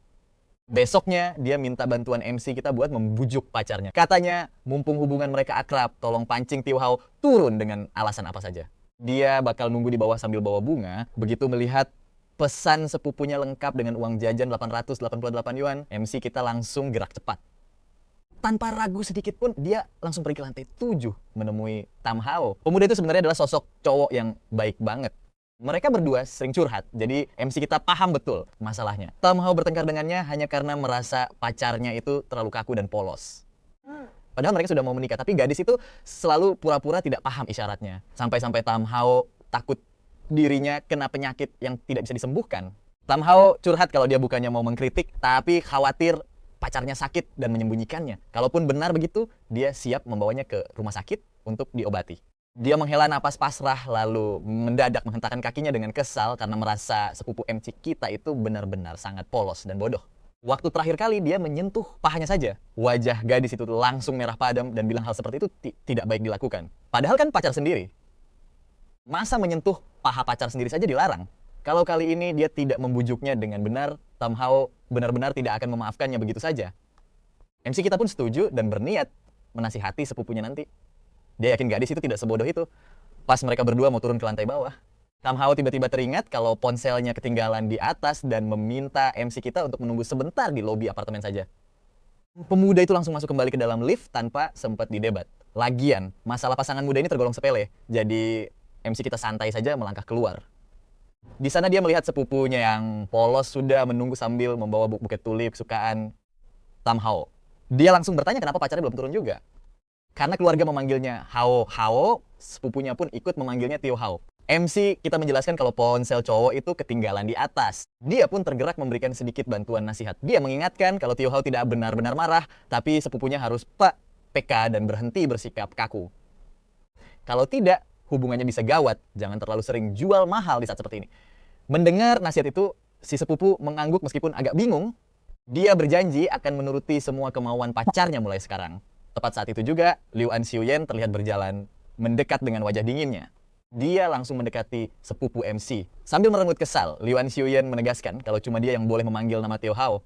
Besoknya dia minta bantuan MC kita buat membujuk pacarnya. Katanya mumpung hubungan mereka akrab, tolong pancing Tio Hao turun dengan alasan apa saja. Dia bakal nunggu di bawah sambil bawa bunga. Begitu melihat pesan sepupunya lengkap dengan uang jajan 888 yuan, MC kita langsung gerak cepat. Tanpa ragu sedikit pun, dia langsung pergi ke lantai 7 menemui Tam Hao. Pemuda itu sebenarnya adalah sosok cowok yang baik banget. Mereka berdua sering curhat, jadi MC kita paham betul masalahnya. Tam Hao bertengkar dengannya hanya karena merasa pacarnya itu terlalu kaku dan polos. Padahal mereka sudah mau menikah, tapi gadis itu selalu pura-pura tidak paham isyaratnya. Sampai-sampai Tam Hao takut dirinya kena penyakit yang tidak bisa disembuhkan. Tam Hao curhat kalau dia bukannya mau mengkritik, tapi khawatir pacarnya sakit dan menyembunyikannya. Kalaupun benar begitu, dia siap membawanya ke rumah sakit untuk diobati. Dia menghela napas pasrah, lalu mendadak menghentakkan kakinya dengan kesal karena merasa sepupu MC kita itu benar-benar sangat polos dan bodoh. Waktu terakhir kali dia menyentuh pahanya saja. Wajah gadis itu langsung merah padam dan bilang hal seperti itu tidak baik dilakukan. Padahal kan pacar sendiri. Masa menyentuh paha pacar sendiri saja dilarang? Kalau kali ini dia tidak membujuknya dengan benar, Tam Hao benar-benar tidak akan memaafkannya begitu saja. MC kita pun setuju dan berniat menasihati sepupunya nanti. Dia yakin gadis itu tidak sebodoh itu. Pas mereka berdua mau turun ke lantai bawah, Tam Hao tiba-tiba teringat kalau ponselnya ketinggalan di atas dan meminta MC kita untuk menunggu sebentar di lobi apartemen saja. Pemuda itu langsung masuk kembali ke dalam lift tanpa sempat didebat. Lagian, masalah pasangan muda ini tergolong sepele, jadi MC kita santai saja melangkah keluar. Di sana dia melihat sepupunya yang polos sudah menunggu sambil membawa buket tulip kesukaan Tam Hao. Dia langsung bertanya kenapa pacarnya belum turun juga. Karena keluarga memanggilnya Hao Hao, sepupunya pun ikut memanggilnya Tio Hao. MC kita menjelaskan kalau ponsel cowok itu ketinggalan di atas. Dia pun tergerak memberikan sedikit bantuan nasihat. Dia mengingatkan kalau Tio Hao tidak benar-benar marah, tapi sepupunya harus PK dan berhenti bersikap kaku. Kalau tidak, hubungannya bisa gawat, jangan terlalu sering jual mahal di saat seperti ini. Mendengar nasihat itu, si sepupu mengangguk meskipun agak bingung. Dia berjanji akan menuruti semua kemauan pacarnya mulai sekarang. Tepat saat itu juga, Liu An Yuyen terlihat berjalan mendekat dengan wajah dinginnya. Dia langsung mendekati sepupu MC. Sambil merengut kesal, Liu An Yuyen menegaskan kalau cuma dia yang boleh memanggil nama Tio Hao.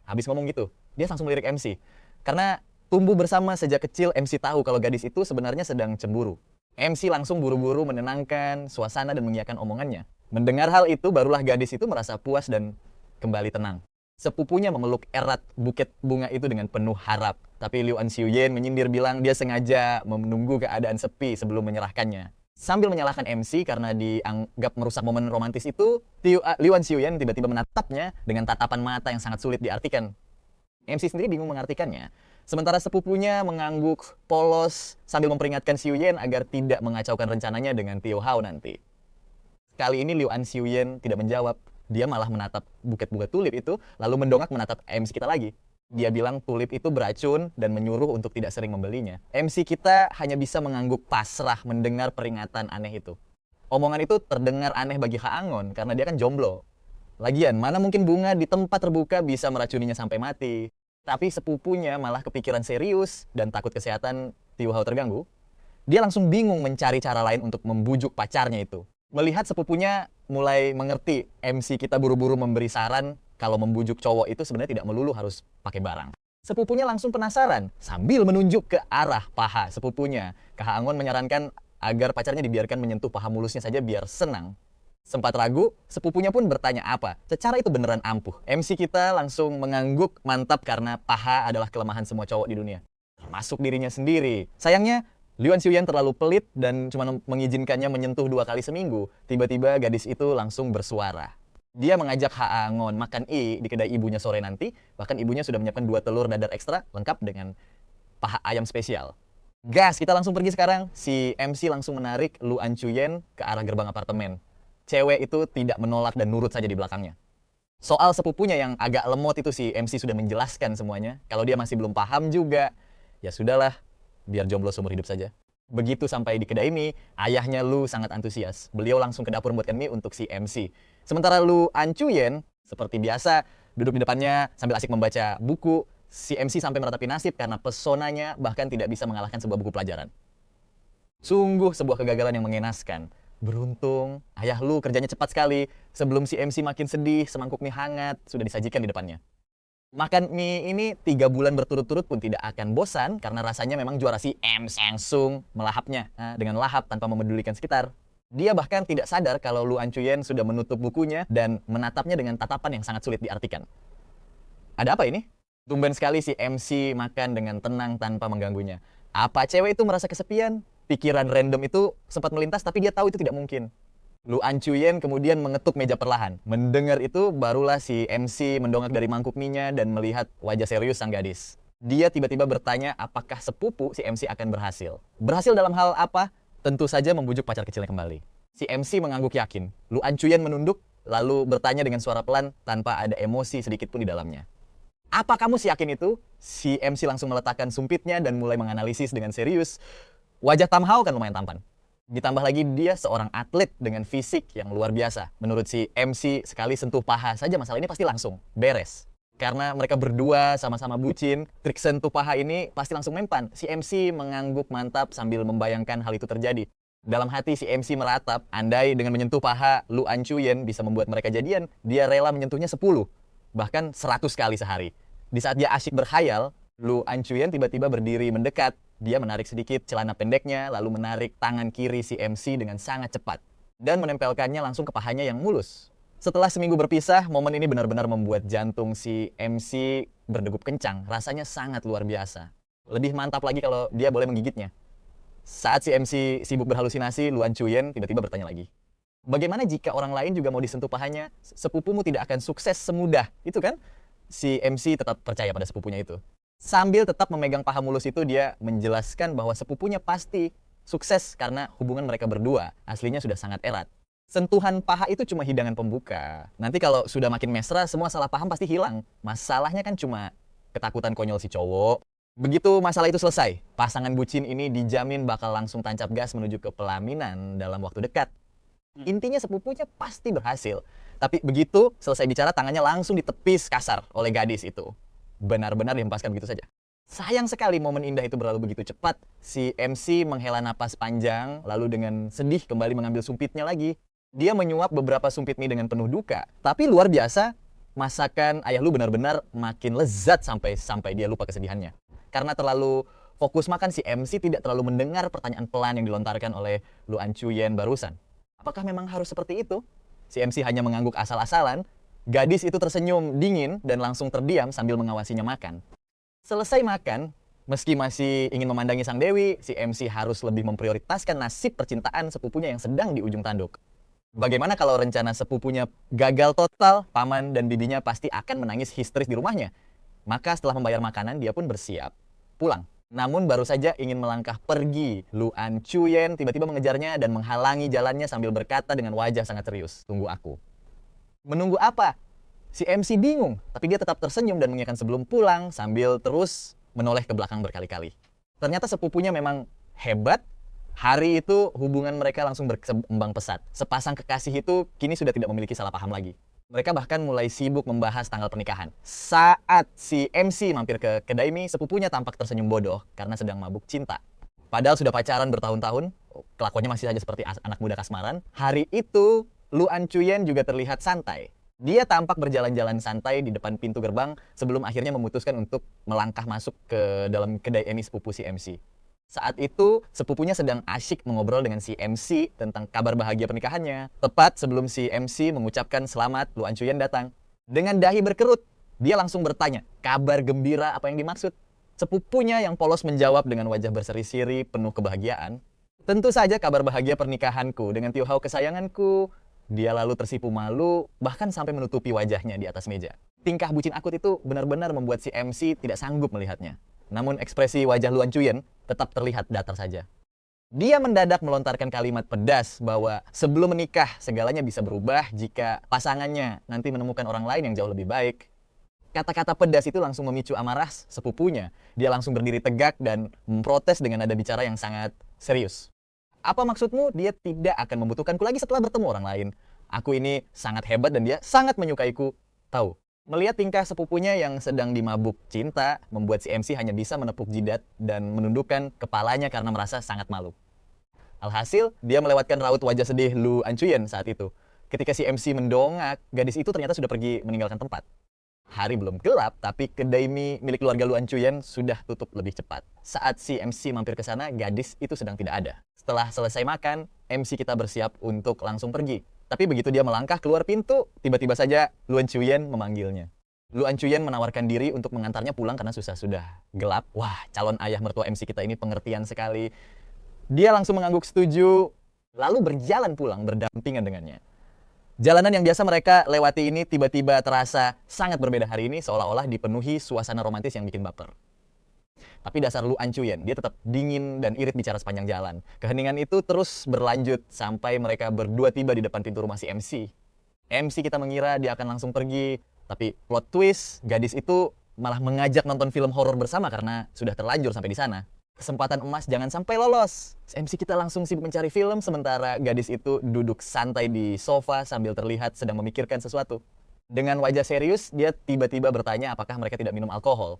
Habis ngomong gitu, dia langsung melirik MC. Karena Tumbuh bersama sejak kecil, MC tahu kalau gadis itu sebenarnya sedang cemburu. MC langsung buru-buru menenangkan suasana dan mengiyakan omongannya. Mendengar hal itu, barulah gadis itu merasa puas dan kembali tenang. Sepupunya memeluk erat buket bunga itu dengan penuh harap. Tapi Liu Anxiuyen menyindir bilang dia sengaja menunggu keadaan sepi sebelum menyerahkannya. Sambil menyalahkan MC karena dianggap merusak momen romantis itu, Liu Anxiuyen tiba-tiba menatapnya dengan tatapan mata yang sangat sulit diartikan. MC sendiri bingung mengartikannya. Sementara sepupunya mengangguk polos sambil memperingatkan Xiuyen agar tidak mengacaukan rencananya dengan Tio Hao nanti. Kali ini Liu Anxiuyen tidak menjawab. Dia malah menatap buket bunga tulip itu, lalu mendongak menatap MC kita lagi. Dia bilang tulip itu beracun dan menyuruh untuk tidak sering membelinya. MC kita hanya bisa mengangguk pasrah mendengar peringatan aneh itu. Omongan itu terdengar aneh bagi Haangon karena dia kan jomblo. Lagian, mana mungkin bunga di tempat terbuka bisa meracuninya sampai mati. Tapi sepupunya malah kepikiran serius dan takut kesehatan Tio Hao terganggu. Dia langsung bingung mencari cara lain untuk membujuk pacarnya itu. Melihat sepupunya mulai mengerti, MC kita buru-buru memberi saran kalau membujuk cowok itu sebenarnya tidak melulu harus pakai barang. Sepupunya langsung penasaran sambil menunjuk ke arah paha sepupunya. Haangon menyarankan agar pacarnya dibiarkan menyentuh paha mulusnya saja biar senang. Sempat ragu, sepupunya pun bertanya apa. Secara itu beneran ampuh. MC kita langsung mengangguk mantap karena paha adalah kelemahan semua cowok di dunia. Termasuk dirinya sendiri. Sayangnya, Liu Anxiuyen terlalu pelit dan cuma mengizinkannya menyentuh 2 kali seminggu. Tiba-tiba gadis itu langsung bersuara. Dia mengajak Haangon makan di kedai ibunya sore nanti. Bahkan ibunya sudah menyiapkan 2 telur dadar ekstra lengkap dengan paha ayam spesial. Gas, kita langsung pergi sekarang. Si MC langsung menarik Liu Anxiuyen ke arah gerbang apartemen. Cewek itu tidak menolak dan nurut saja di belakangnya. Soal sepupunya yang agak lemot itu si MC sudah menjelaskan semuanya. Kalau dia masih belum paham juga, ya sudahlah, biar jomblo seumur hidup saja. Begitu sampai di kedai mie, ayahnya Lu sangat antusias. Beliau langsung ke dapur membuatkan mie untuk si MC. Sementara Liu Anxiuyen, seperti biasa, duduk di depannya sambil asik membaca buku. Si MC sampai meratapi nasib karena pesonanya bahkan tidak bisa mengalahkan sebuah buku pelajaran. Sungguh sebuah kegagalan yang mengenaskan. Beruntung, ayah Lu kerjanya cepat sekali. Sebelum si MC makin sedih, semangkuk mie hangat sudah disajikan di depannya. Makan mie ini 3 bulan berturut-turut pun tidak akan bosan karena rasanya memang juara si MC langsung melahapnya dengan lahap tanpa memedulikan sekitar. Dia bahkan tidak sadar kalau Liu Anxiuyen sudah menutup bukunya dan menatapnya dengan tatapan yang sangat sulit diartikan. Ada apa ini? Tumben sekali si MC makan dengan tenang tanpa mengganggunya. Apa cewek itu merasa kesepian? Pikiran random itu sempat melintas tapi dia tahu itu tidak mungkin. Liu Anxiuyen kemudian mengetuk meja perlahan. Mendengar itu barulah si MC mendongak dari mangkuk mie-nya dan melihat wajah serius sang gadis. Dia tiba-tiba bertanya apakah sepupu si MC akan berhasil. Berhasil dalam hal apa? Tentu saja membujuk pacar kecilnya kembali. Si MC mengangguk yakin. Liu Anxiuyen menunduk lalu bertanya dengan suara pelan tanpa ada emosi sedikit pun di dalamnya. Apa kamu yakin itu? Si MC langsung meletakkan sumpitnya dan mulai menganalisis dengan serius. Wajah Tam Hao kan lumayan tampan. Ditambah lagi dia seorang atlet dengan fisik yang luar biasa. Menurut si MC, sekali sentuh paha saja masalah ini pasti langsung beres. Karena mereka berdua sama-sama bucin, trik sentuh paha ini pasti langsung mempan. Si MC mengangguk mantap sambil membayangkan hal itu terjadi. Dalam hati si MC meratap, andai dengan menyentuh paha Liu Anxiuyen bisa membuat mereka jadian, dia rela menyentuhnya 10, bahkan 100 kali sehari. Di saat dia asyik berkhayal, Liu Anxiuyen tiba-tiba berdiri mendekat. Dia menarik sedikit celana pendeknya, lalu menarik tangan kiri si MC dengan sangat cepat. Dan menempelkannya langsung ke pahanya yang mulus. Setelah seminggu berpisah, momen ini benar-benar membuat jantung si MC berdegup kencang. Rasanya sangat luar biasa. Lebih mantap lagi kalau dia boleh menggigitnya. Saat si MC sibuk berhalusinasi, Liu Anxiuyen tiba-tiba bertanya lagi. Bagaimana jika orang lain juga mau disentuh pahanya? Sepupumu tidak akan sukses semudah. Itu kan? Si MC tetap percaya pada sepupunya itu. Sambil tetap memegang paha mulus itu, dia menjelaskan bahwa sepupunya pasti sukses karena hubungan mereka berdua aslinya sudah sangat erat. Sentuhan paha itu cuma hidangan pembuka. Nanti kalau sudah makin mesra, semua salah paham pasti hilang. Masalahnya kan cuma ketakutan konyol si cowok. Begitu masalah itu selesai, pasangan bucin ini dijamin bakal langsung tancap gas menuju ke pelaminan dalam waktu dekat. Intinya sepupunya pasti berhasil. Tapi begitu selesai bicara, tangannya langsung ditepis kasar oleh gadis itu. Benar-benar dihempaskan begitu saja. Sayang sekali momen indah itu berlalu begitu cepat. Si MC menghela napas panjang, lalu dengan sedih kembali mengambil sumpitnya lagi. Dia menyuap beberapa sumpit mie dengan penuh duka. Tapi luar biasa, masakan ayah Lu benar-benar makin lezat sampai dia lupa kesedihannya. Karena terlalu fokus makan, si MC tidak terlalu mendengar pertanyaan pelan yang dilontarkan oleh Luan Chuyen barusan. Apakah memang harus seperti itu? Si MC hanya mengangguk asal-asalan. Gadis itu tersenyum dingin dan langsung terdiam sambil mengawasinya makan. Selesai makan, meski masih ingin memandangi sang dewi, si MC harus lebih memprioritaskan nasib percintaan sepupunya yang sedang di ujung tanduk. Bagaimana kalau rencana sepupunya gagal total, paman dan bibinya pasti akan menangis histeris di rumahnya. Maka setelah membayar makanan, dia pun bersiap pulang. Namun baru saja ingin melangkah pergi, Luan Chuyen tiba-tiba mengejarnya dan menghalangi jalannya sambil berkata dengan wajah sangat serius, "Tunggu aku." Menunggu apa? Si MC bingung, tapi dia tetap tersenyum dan mengingatkan sebelum pulang sambil terus menoleh ke belakang berkali-kali. Ternyata sepupunya memang hebat. Hari itu hubungan mereka langsung berkembang pesat. Sepasang kekasih itu kini sudah tidak memiliki salah paham lagi. Mereka bahkan mulai sibuk membahas tanggal pernikahan. Saat si MC mampir ke kedai mie, sepupunya tampak tersenyum bodoh karena sedang mabuk cinta. Padahal sudah pacaran bertahun-tahun, kelakuannya masih saja seperti anak muda kasmaran. Hari itu, Luan Chuyen juga terlihat santai. Dia tampak berjalan-jalan santai di depan pintu gerbang sebelum akhirnya memutuskan untuk melangkah masuk ke dalam kedai mie sepupu si MC. Saat itu, sepupunya sedang asyik mengobrol dengan si MC tentang kabar bahagia pernikahannya. Tepat sebelum si MC mengucapkan selamat, Luan Chuyen datang. Dengan dahi berkerut, dia langsung bertanya, kabar gembira apa yang dimaksud? Sepupunya yang polos menjawab dengan wajah berseri-seri penuh kebahagiaan. Tentu saja kabar bahagia pernikahanku dengan Tio Hao kesayanganku. Dia lalu tersipu malu, bahkan sampai menutupi wajahnya di atas meja. Tingkah bucin akut itu benar-benar membuat si MC tidak sanggup melihatnya. Namun ekspresi wajah Luan Chuyen tetap terlihat datar saja. Dia mendadak melontarkan kalimat pedas bahwa sebelum menikah segalanya bisa berubah jika pasangannya nanti menemukan orang lain yang jauh lebih baik. Kata-kata pedas itu langsung memicu amarah sepupunya. Dia langsung berdiri tegak dan memprotes dengan nada bicara yang sangat serius. Apa maksudmu? Dia tidak akan membutuhkanku lagi setelah bertemu orang lain. Aku ini sangat hebat dan dia sangat menyukaiku. Tahu, melihat tingkah sepupunya yang sedang dimabuk cinta, membuat si MC hanya bisa menepuk jidat dan menundukkan kepalanya karena merasa sangat malu. Alhasil, dia melewatkan raut wajah sedih Luan Chuyen saat itu. Ketika si MC mendongak, gadis itu ternyata sudah pergi meninggalkan tempat. Hari belum gelap, tapi kedai mie milik keluarga Luan Chuyen sudah tutup lebih cepat. Saat si MC mampir ke sana, gadis itu sedang tidak ada. Setelah selesai makan, MC kita bersiap untuk langsung pergi. Tapi begitu dia melangkah keluar pintu, tiba-tiba saja Luan Chuyen memanggilnya. Luan Chuyen menawarkan diri untuk mengantarnya pulang karena sudah gelap. Wah, calon ayah mertua MC kita ini pengertian sekali. Dia langsung mengangguk setuju, lalu berjalan pulang berdampingan dengannya. Jalanan yang biasa mereka lewati ini tiba-tiba terasa sangat berbeda hari ini, seolah-olah dipenuhi suasana romantis yang bikin baper. Tapi dasar Luan Chuyen, dia tetap dingin dan irit bicara sepanjang jalan. Keheningan itu terus berlanjut sampai mereka berdua tiba di depan pintu rumah si MC. MC kita mengira dia akan langsung pergi, tapi plot twist, gadis itu malah mengajak nonton film horor bersama karena sudah terlanjur sampai di sana. Kesempatan emas jangan sampai lolos. MC kita langsung sibuk mencari film, sementara gadis itu duduk santai di sofa sambil terlihat sedang memikirkan sesuatu. Dengan wajah serius, dia tiba-tiba bertanya apakah mereka tidak minum alkohol.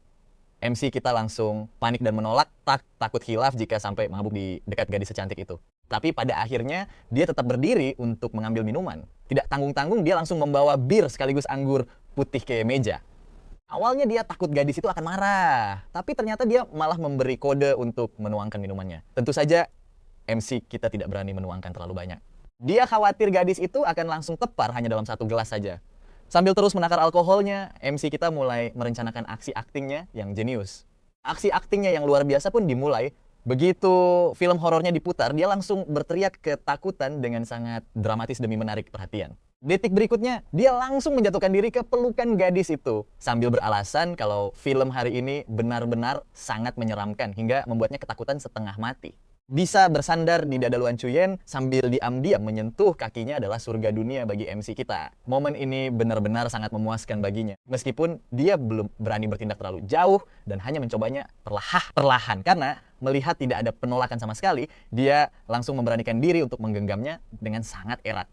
MC kita langsung panik dan menolak, takut hilaf jika sampai mabuk di dekat gadis secantik itu. Tapi pada akhirnya, dia tetap berdiri untuk mengambil minuman. Tidak tanggung-tanggung, dia langsung membawa bir sekaligus anggur putih ke meja. Awalnya dia takut gadis itu akan marah, tapi ternyata dia malah memberi kode untuk menuangkan minumannya. Tentu saja MC kita tidak berani menuangkan terlalu banyak. Dia khawatir gadis itu akan langsung tepar hanya dalam satu gelas saja. Sambil terus menakar alkoholnya, MC kita mulai merencanakan aksi aktingnya yang jenius. Aksi aktingnya yang luar biasa pun dimulai. Begitu film horornya diputar, dia langsung berteriak ketakutan dengan sangat dramatis demi menarik perhatian. Detik berikutnya, dia langsung menjatuhkan diri ke pelukan gadis itu. Sambil beralasan kalau film hari ini benar-benar sangat menyeramkan hingga membuatnya ketakutan setengah mati. Bisa bersandar di dada Luan Chuyen sambil diam-diam menyentuh kakinya adalah surga dunia bagi MC kita. Momen ini benar-benar sangat memuaskan baginya. Meskipun dia belum berani bertindak terlalu jauh dan hanya mencobanya perlahan. Karena melihat tidak ada penolakan sama sekali, dia langsung memberanikan diri untuk menggenggamnya dengan sangat erat.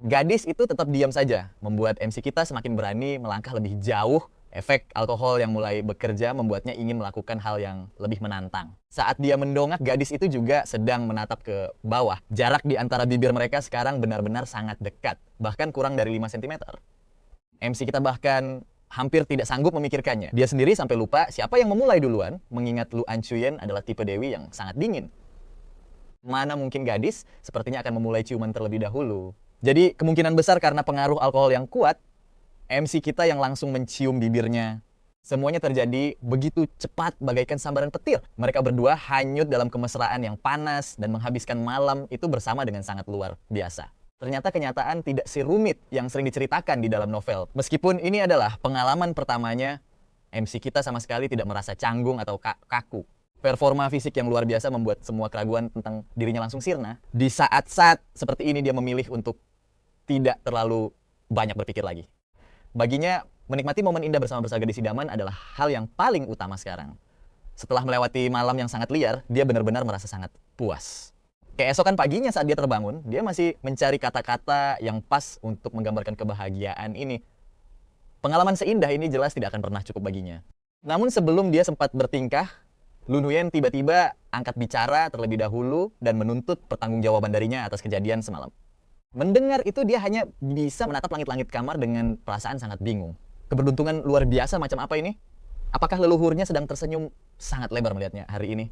Gadis itu tetap diam saja, membuat MC kita semakin berani melangkah lebih jauh. Efek alkohol yang mulai bekerja membuatnya ingin melakukan hal yang lebih menantang. Saat dia mendongak, gadis itu juga sedang menatap ke bawah. Jarak di antara bibir mereka sekarang benar-benar sangat dekat, bahkan kurang dari 5 cm. MC kita bahkan hampir tidak sanggup memikirkannya. Dia sendiri sampai lupa siapa yang memulai duluan, mengingat Lu Anchuyen adalah tipe dewi yang sangat dingin. Mana mungkin gadis sepertinya akan memulai ciuman terlebih dahulu. Jadi kemungkinan besar karena pengaruh alkohol yang kuat, MC kita yang langsung mencium bibirnya. Semuanya terjadi begitu cepat bagaikan sambaran petir. Mereka berdua hanyut dalam kemesraan yang panas dan menghabiskan malam itu bersama dengan sangat luar biasa. Ternyata kenyataan tidak serumit yang sering diceritakan di dalam novel. Meskipun ini adalah pengalaman pertamanya, MC kita sama sekali tidak merasa canggung atau kaku. Performa fisik yang luar biasa membuat semua keraguan tentang dirinya langsung sirna. Di saat-saat seperti ini dia memilih untuk tidak terlalu banyak berpikir lagi. Baginya, menikmati momen indah bersama bersaga di Sidaman adalah hal yang paling utama sekarang. Setelah melewati malam yang sangat liar, dia benar-benar merasa sangat puas. Keesokan paginya saat dia terbangun, dia masih mencari kata-kata yang pas untuk menggambarkan kebahagiaan ini. Pengalaman seindah ini jelas tidak akan pernah cukup baginya. Namun sebelum dia sempat bertingkah, Lun Huyen tiba-tiba angkat bicara terlebih dahulu dan menuntut pertanggungjawaban darinya atas kejadian semalam. Mendengar itu dia hanya bisa menatap langit-langit kamar dengan perasaan sangat bingung. Keberuntungan luar biasa macam apa ini? Apakah leluhurnya sedang tersenyum sangat lebar melihatnya hari ini?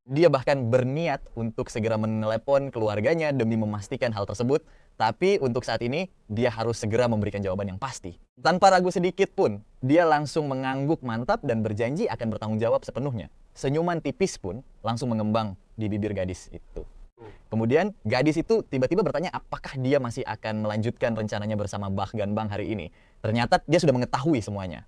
Dia bahkan berniat untuk segera menelepon keluarganya demi memastikan hal tersebut. Tapi untuk saat ini, dia harus segera memberikan jawaban yang pasti. Tanpa ragu sedikit pun, dia langsung mengangguk mantap dan berjanji akan bertanggung jawab sepenuhnya. Senyuman tipis pun langsung mengembang di bibir gadis itu. Kemudian, gadis itu tiba-tiba bertanya apakah dia masih akan melanjutkan rencananya bersama Bah Ganbang hari ini. Ternyata dia sudah mengetahui semuanya.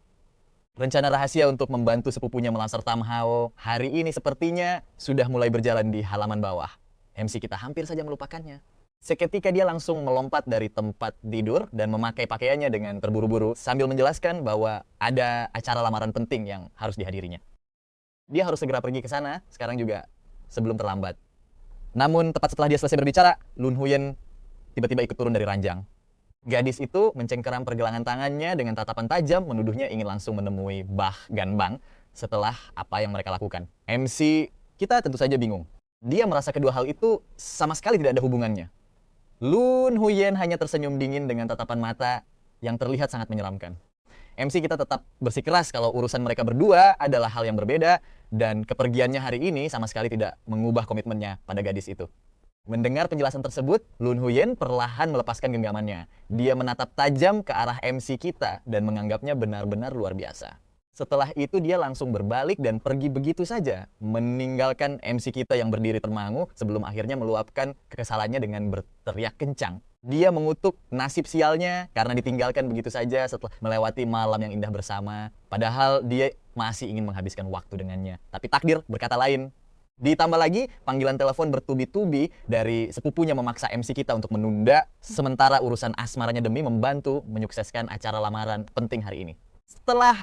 Rencana rahasia untuk membantu sepupunya melansar Tam Hao hari ini sepertinya sudah mulai berjalan di halaman bawah. MC kita hampir saja melupakannya. Seketika dia langsung melompat dari tempat tidur dan memakai pakaiannya dengan terburu-buru sambil menjelaskan bahwa ada acara lamaran penting yang harus dihadirinya. Dia harus segera pergi ke sana, sekarang juga sebelum terlambat. Namun tepat setelah dia selesai berbicara, Lun Huyen tiba-tiba ikut turun dari ranjang. Gadis itu mencengkeram pergelangan tangannya dengan tatapan tajam, menuduhnya ingin langsung menemui Bah Ganbang setelah apa yang mereka lakukan. MC kita tentu saja bingung. Dia merasa kedua hal itu sama sekali tidak ada hubungannya. Lun Huyen hanya tersenyum dingin dengan tatapan mata yang terlihat sangat menyeramkan. MC kita tetap bersikeras kalau urusan mereka berdua adalah hal yang berbeda dan kepergiannya hari ini sama sekali tidak mengubah komitmennya pada gadis itu. Mendengar penjelasan tersebut, Lun Huyen perlahan melepaskan genggamannya. Dia menatap tajam ke arah MC kita dan menganggapnya benar-benar luar biasa. Setelah itu dia langsung berbalik dan pergi begitu saja, meninggalkan MC kita yang berdiri termangu sebelum akhirnya meluapkan kekesalannya dengan berteriak kencang. Dia mengutuk nasib sialnya karena ditinggalkan begitu saja setelah melewati malam yang indah bersama. Padahal dia masih ingin menghabiskan waktu dengannya. Tapi takdir berkata lain. Ditambah lagi, panggilan telepon bertubi-tubi dari sepupunya memaksa MC kita untuk menunda sementara urusan asmaranya demi membantu menyukseskan acara lamaran penting hari ini. Setelah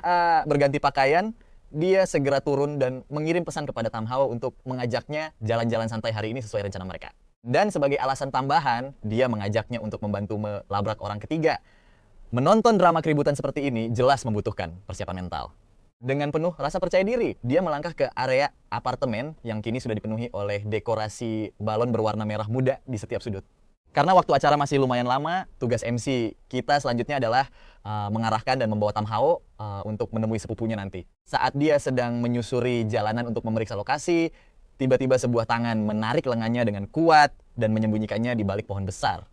berganti pakaian, dia segera turun dan mengirim pesan kepada Tam Hao untuk mengajaknya jalan-jalan santai hari ini sesuai rencana mereka. Dan sebagai alasan tambahan, dia mengajaknya untuk membantu melabrak orang ketiga. Menonton drama keributan seperti ini jelas membutuhkan persiapan mental. Dengan penuh rasa percaya diri, dia melangkah ke area apartemen yang kini sudah dipenuhi oleh dekorasi balon berwarna merah muda di setiap sudut. Karena waktu acara masih lumayan lama, tugas MC kita selanjutnya adalah mengarahkan dan membawa Tam Hao untuk menemui sepupunya nanti. Saat dia sedang menyusuri jalanan untuk memeriksa lokasi, tiba-tiba sebuah tangan menarik lengannya dengan kuat dan menyembunyikannya di balik pohon besar.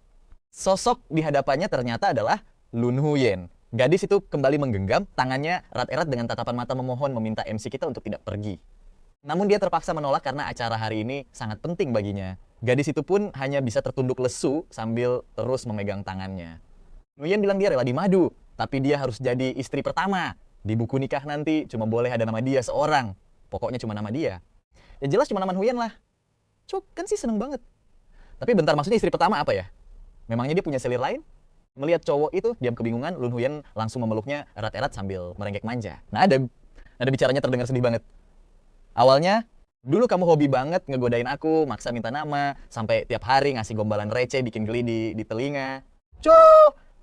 Sosok di hadapannya ternyata adalah Lun Huyen. Gadis itu kembali menggenggam tangannya erat-erat dengan tatapan mata memohon meminta MC kita untuk tidak pergi. Namun dia terpaksa menolak karena acara hari ini sangat penting baginya. Gadis itu pun hanya bisa tertunduk lesu sambil terus memegang tangannya. Huyen bilang dia rela dimadu, tapi dia harus jadi istri pertama. Di buku nikah nanti cuma boleh ada nama dia seorang. Pokoknya cuma nama dia. Ya jelas cuma nama Huyen lah. Cuk, kan sih seneng banget. Tapi bentar, maksudnya istri pertama apa ya? Memangnya dia punya selir lain? Melihat cowok itu diam kebingungan, Lun Huyen langsung memeluknya erat-erat sambil merengek manja. Nada bicaranya terdengar sedih banget. Awalnya, dulu kamu hobi banget ngegodain aku, maksa minta nama, sampai tiap hari ngasih gombalan receh, bikin geli di telinga.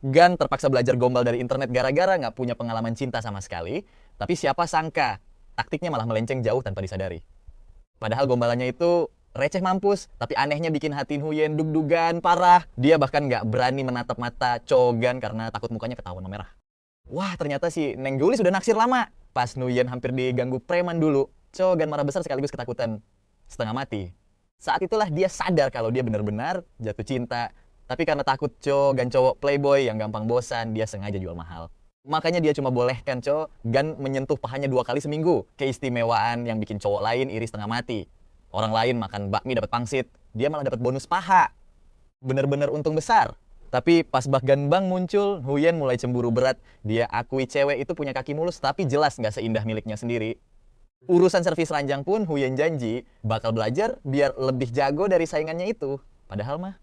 Gan terpaksa belajar gombal dari internet gara-gara nggak punya pengalaman cinta sama sekali. Tapi siapa sangka, taktiknya malah melenceng jauh tanpa disadari. Padahal gombalannya itu receh mampus, tapi anehnya bikin hati Huyen dug-dugan parah. Dia bahkan nggak berani menatap mata Chogan karena takut mukanya ketahuan merah. Wah, ternyata si Neng Guli sudah naksir lama. Pas Nuyen hampir diganggu preman dulu, Chogan marah besar sekaligus ketakutan setengah mati. Saat itulah dia sadar kalau dia benar-benar jatuh cinta. Tapi karena takut Chogan cowok playboy yang gampang bosan, dia sengaja jual mahal. Makanya dia cuma bolehkan Chogan menyentuh pahanya 2 kali seminggu. Keistimewaan yang bikin cowok lain iri setengah mati. Orang lain makan bakmi dapat pangsit, dia malah dapat bonus paha. Bener-bener untung besar. Tapi pas Bak Ganbang muncul, Huyen mulai cemburu berat. Dia akui cewek itu punya kaki mulus, tapi jelas nggak seindah miliknya sendiri. Urusan servis ranjang pun Huyen janji bakal belajar biar lebih jago dari saingannya itu. Padahal mah,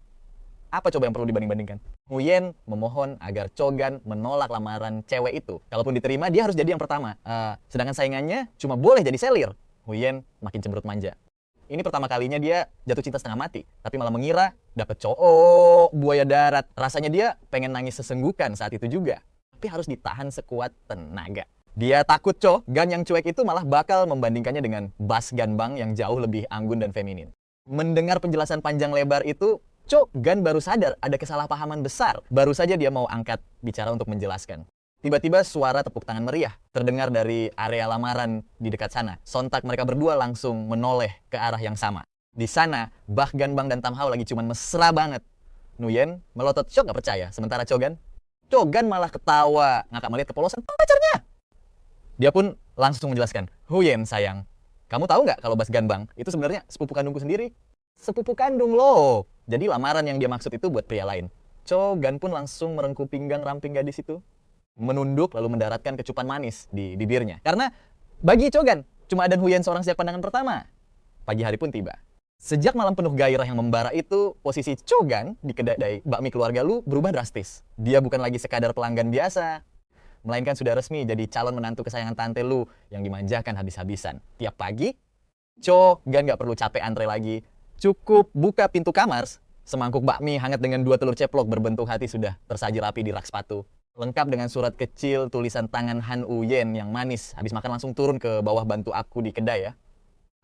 apa coba yang perlu dibanding-bandingkan? Huyen memohon agar Chogan menolak lamaran cewek itu. Kalaupun diterima, dia harus jadi yang pertama. Sedangkan saingannya cuma boleh jadi selir. Huyen makin cemberut manja. Ini pertama kalinya dia jatuh cinta setengah mati, tapi malah mengira dapet cowok buaya darat. Rasanya dia pengen nangis sesenggukan saat itu juga, tapi harus ditahan sekuat tenaga. Dia takut Chogan yang cuek itu malah bakal membandingkannya dengan Bas Ganbang yang jauh lebih anggun dan feminin. Mendengar penjelasan panjang lebar itu, Chogan baru sadar ada kesalahpahaman besar. Baru saja dia mau angkat bicara untuk menjelaskan. Tiba-tiba suara tepuk tangan meriah terdengar dari area lamaran di dekat sana. Sontak mereka berdua langsung menoleh ke arah yang sama. Di sana, Bak Ganbang dan Tam Hao lagi cuman mesra banget. Nuyen melotot syok gak percaya. Sementara Chogan malah ketawa ngakak melihat kepolosan pacarnya. Dia pun langsung menjelaskan, Huyen sayang, kamu tahu nggak kalau Bas Ganbang itu sebenarnya sepupu kandungku sendiri? Sepupu kandung loh. Jadi lamaran yang dia maksud itu buat pria lain. Chogan pun langsung merengkuh pinggang ramping gadis itu. Menunduk lalu mendaratkan kecupan manis di bibirnya. Karena bagi Chogan, cuma ada Huyen seorang sejak pandangan pertama. Pagi hari pun tiba. Sejak malam penuh gairah yang membara itu, posisi Chogan di kedai bakmi keluarga Lu berubah drastis. Dia bukan lagi sekadar pelanggan biasa, melainkan sudah resmi jadi calon menantu kesayangan tante Lu yang dimanjakan habis-habisan. Tiap pagi, Chogan nggak perlu capek antre lagi. Cukup buka pintu kamar, semangkuk bakmi hangat dengan 2 telur ceplok berbentuk hati sudah tersaji rapi di rak sepatu. Lengkap dengan surat kecil tulisan tangan Han Uyen yang manis. Habis makan langsung turun ke bawah bantu aku di kedai ya.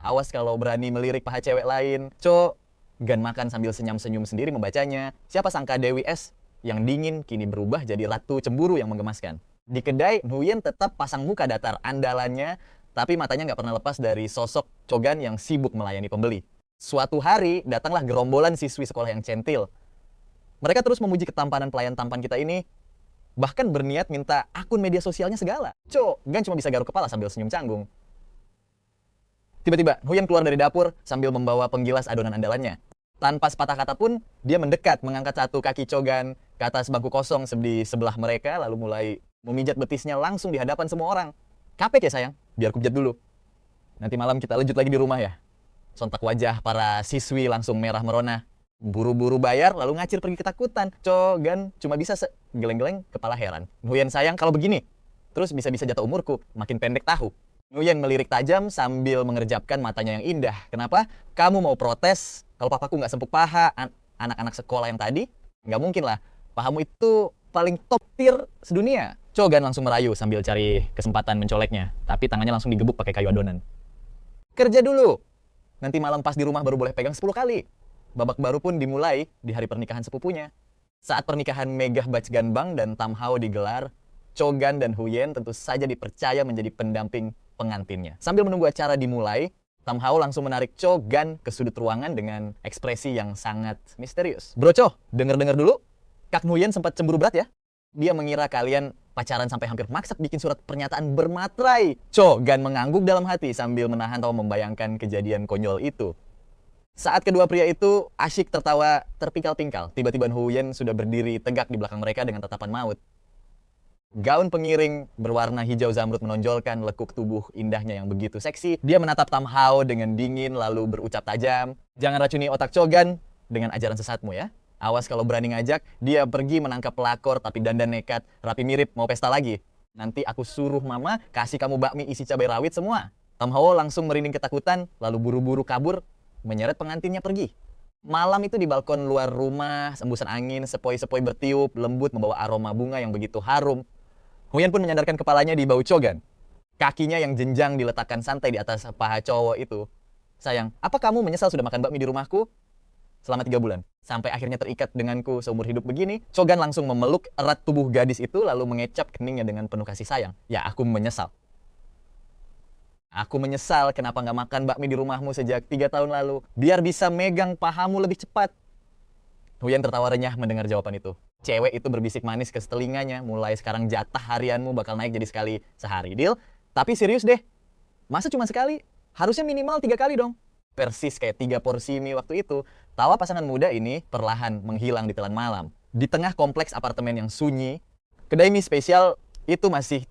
Awas kalau berani melirik paha cewek lain. Chogan makan sambil senyum-senyum sendiri membacanya. Siapa sangka Dewi S yang dingin kini berubah jadi ratu cemburu yang menggemaskan. Di kedai, Huyen tetap pasang muka datar andalannya, tapi matanya nggak pernah lepas dari sosok Chogan yang sibuk melayani pembeli. Suatu hari, datanglah gerombolan siswi sekolah yang centil. Mereka terus memuji ketampanan pelayan tampan kita ini, bahkan berniat minta akun media sosialnya segala. Chogan cuma bisa garuk kepala sambil senyum canggung. Tiba-tiba, Huyen keluar dari dapur sambil membawa penggilas adonan andalannya. Tanpa sepatah kata pun, dia mendekat mengangkat satu kaki Chogan ke atas bangku kosong di sebelah mereka, lalu mulai memijat betisnya langsung di hadapan semua orang. Kapek ya sayang? Biar kupijat dulu. Nanti malam kita lanjut lagi di rumah ya. Sontak wajah para siswi langsung merah merona. Buru-buru bayar lalu ngacir pergi ketakutan. Chogan cuma bisa geleng-geleng kepala heran. Huyen sayang kalau begini, terus bisa-bisa jatuh umurku, makin pendek tahu. Huyen melirik tajam sambil mengerjapkan matanya yang indah. Kenapa? Kamu mau protes kalau papaku nggak sempuk paha anak-anak sekolah yang tadi? Nggak mungkin lah. Pahamu itu paling top tier sedunia. Chogan langsung merayu sambil cari kesempatan mencoleknya. Tapi tangannya langsung digebuk pakai kayu adonan. Kerja dulu. Nanti malam pas di rumah baru boleh pegang 10 kali. Babak baru pun dimulai di hari pernikahan sepupunya. Saat pernikahan Megah Bach Ganbang dan Tam Hao digelar, Chogan dan Huyen tentu saja dipercaya menjadi pendamping pengantinnya. Sambil menunggu acara dimulai, Tam Hao langsung menarik Chogan ke sudut ruangan dengan ekspresi yang sangat misterius. Bro Cho, denger-denger dulu, Kak Huyen sempat cemburu berat ya? Dia mengira kalian pacaran sampai hampir maksa bikin surat pernyataan bermaterai. Chogan mengangguk dalam hati sambil menahan tawa membayangkan kejadian konyol itu. Saat kedua pria itu asyik tertawa terpingkal-pingkal, tiba-tiba Huyen sudah berdiri tegak di belakang mereka dengan tatapan maut. Gaun pengiring berwarna hijau zamrud menonjolkan lekuk tubuh indahnya yang begitu seksi. Dia menatap Tam Hao dengan dingin lalu berucap tajam, "Jangan racuni otak Chogan dengan ajaran sesatmu ya. Awas kalau berani ngajak, dia pergi menangkap pelakor tapi dandan nekat, rapi mirip mau pesta lagi. Nanti aku suruh mama kasih kamu bakmi isi cabai rawit semua." Tam Hao langsung merinding ketakutan lalu buru-buru kabur menyeret pengantinnya pergi. Malam itu di balkon luar rumah, embusan angin sepoi-sepoi bertiup lembut membawa aroma bunga yang begitu harum. Huyen pun menyandarkan kepalanya di bahu Chogan. Kakinya yang jenjang diletakkan santai di atas paha cowok itu. "Sayang, apa kamu menyesal sudah makan bakmi di rumahku?" selama 3 bulan. Sampai akhirnya terikat denganku seumur hidup begini, Shogun langsung memeluk erat tubuh gadis itu lalu mengecap keningnya dengan penuh kasih sayang. Ya, aku menyesal. Aku menyesal kenapa nggak makan bakmi di rumahmu sejak 3 tahun lalu. Biar bisa megang pahamu lebih cepat. Huyan tertawa renyah mendengar jawaban itu. Cewek itu berbisik manis ke telinganya. Mulai sekarang jatah harianmu bakal naik jadi sekali sehari. Deal? Tapi serius deh. Masa cuma sekali? Harusnya minimal 3 kali dong. Persis kayak 3 porsi mie waktu itu, tawa pasangan muda ini perlahan menghilang di telan malam. Di tengah kompleks apartemen yang sunyi, kedai mie spesial itu masih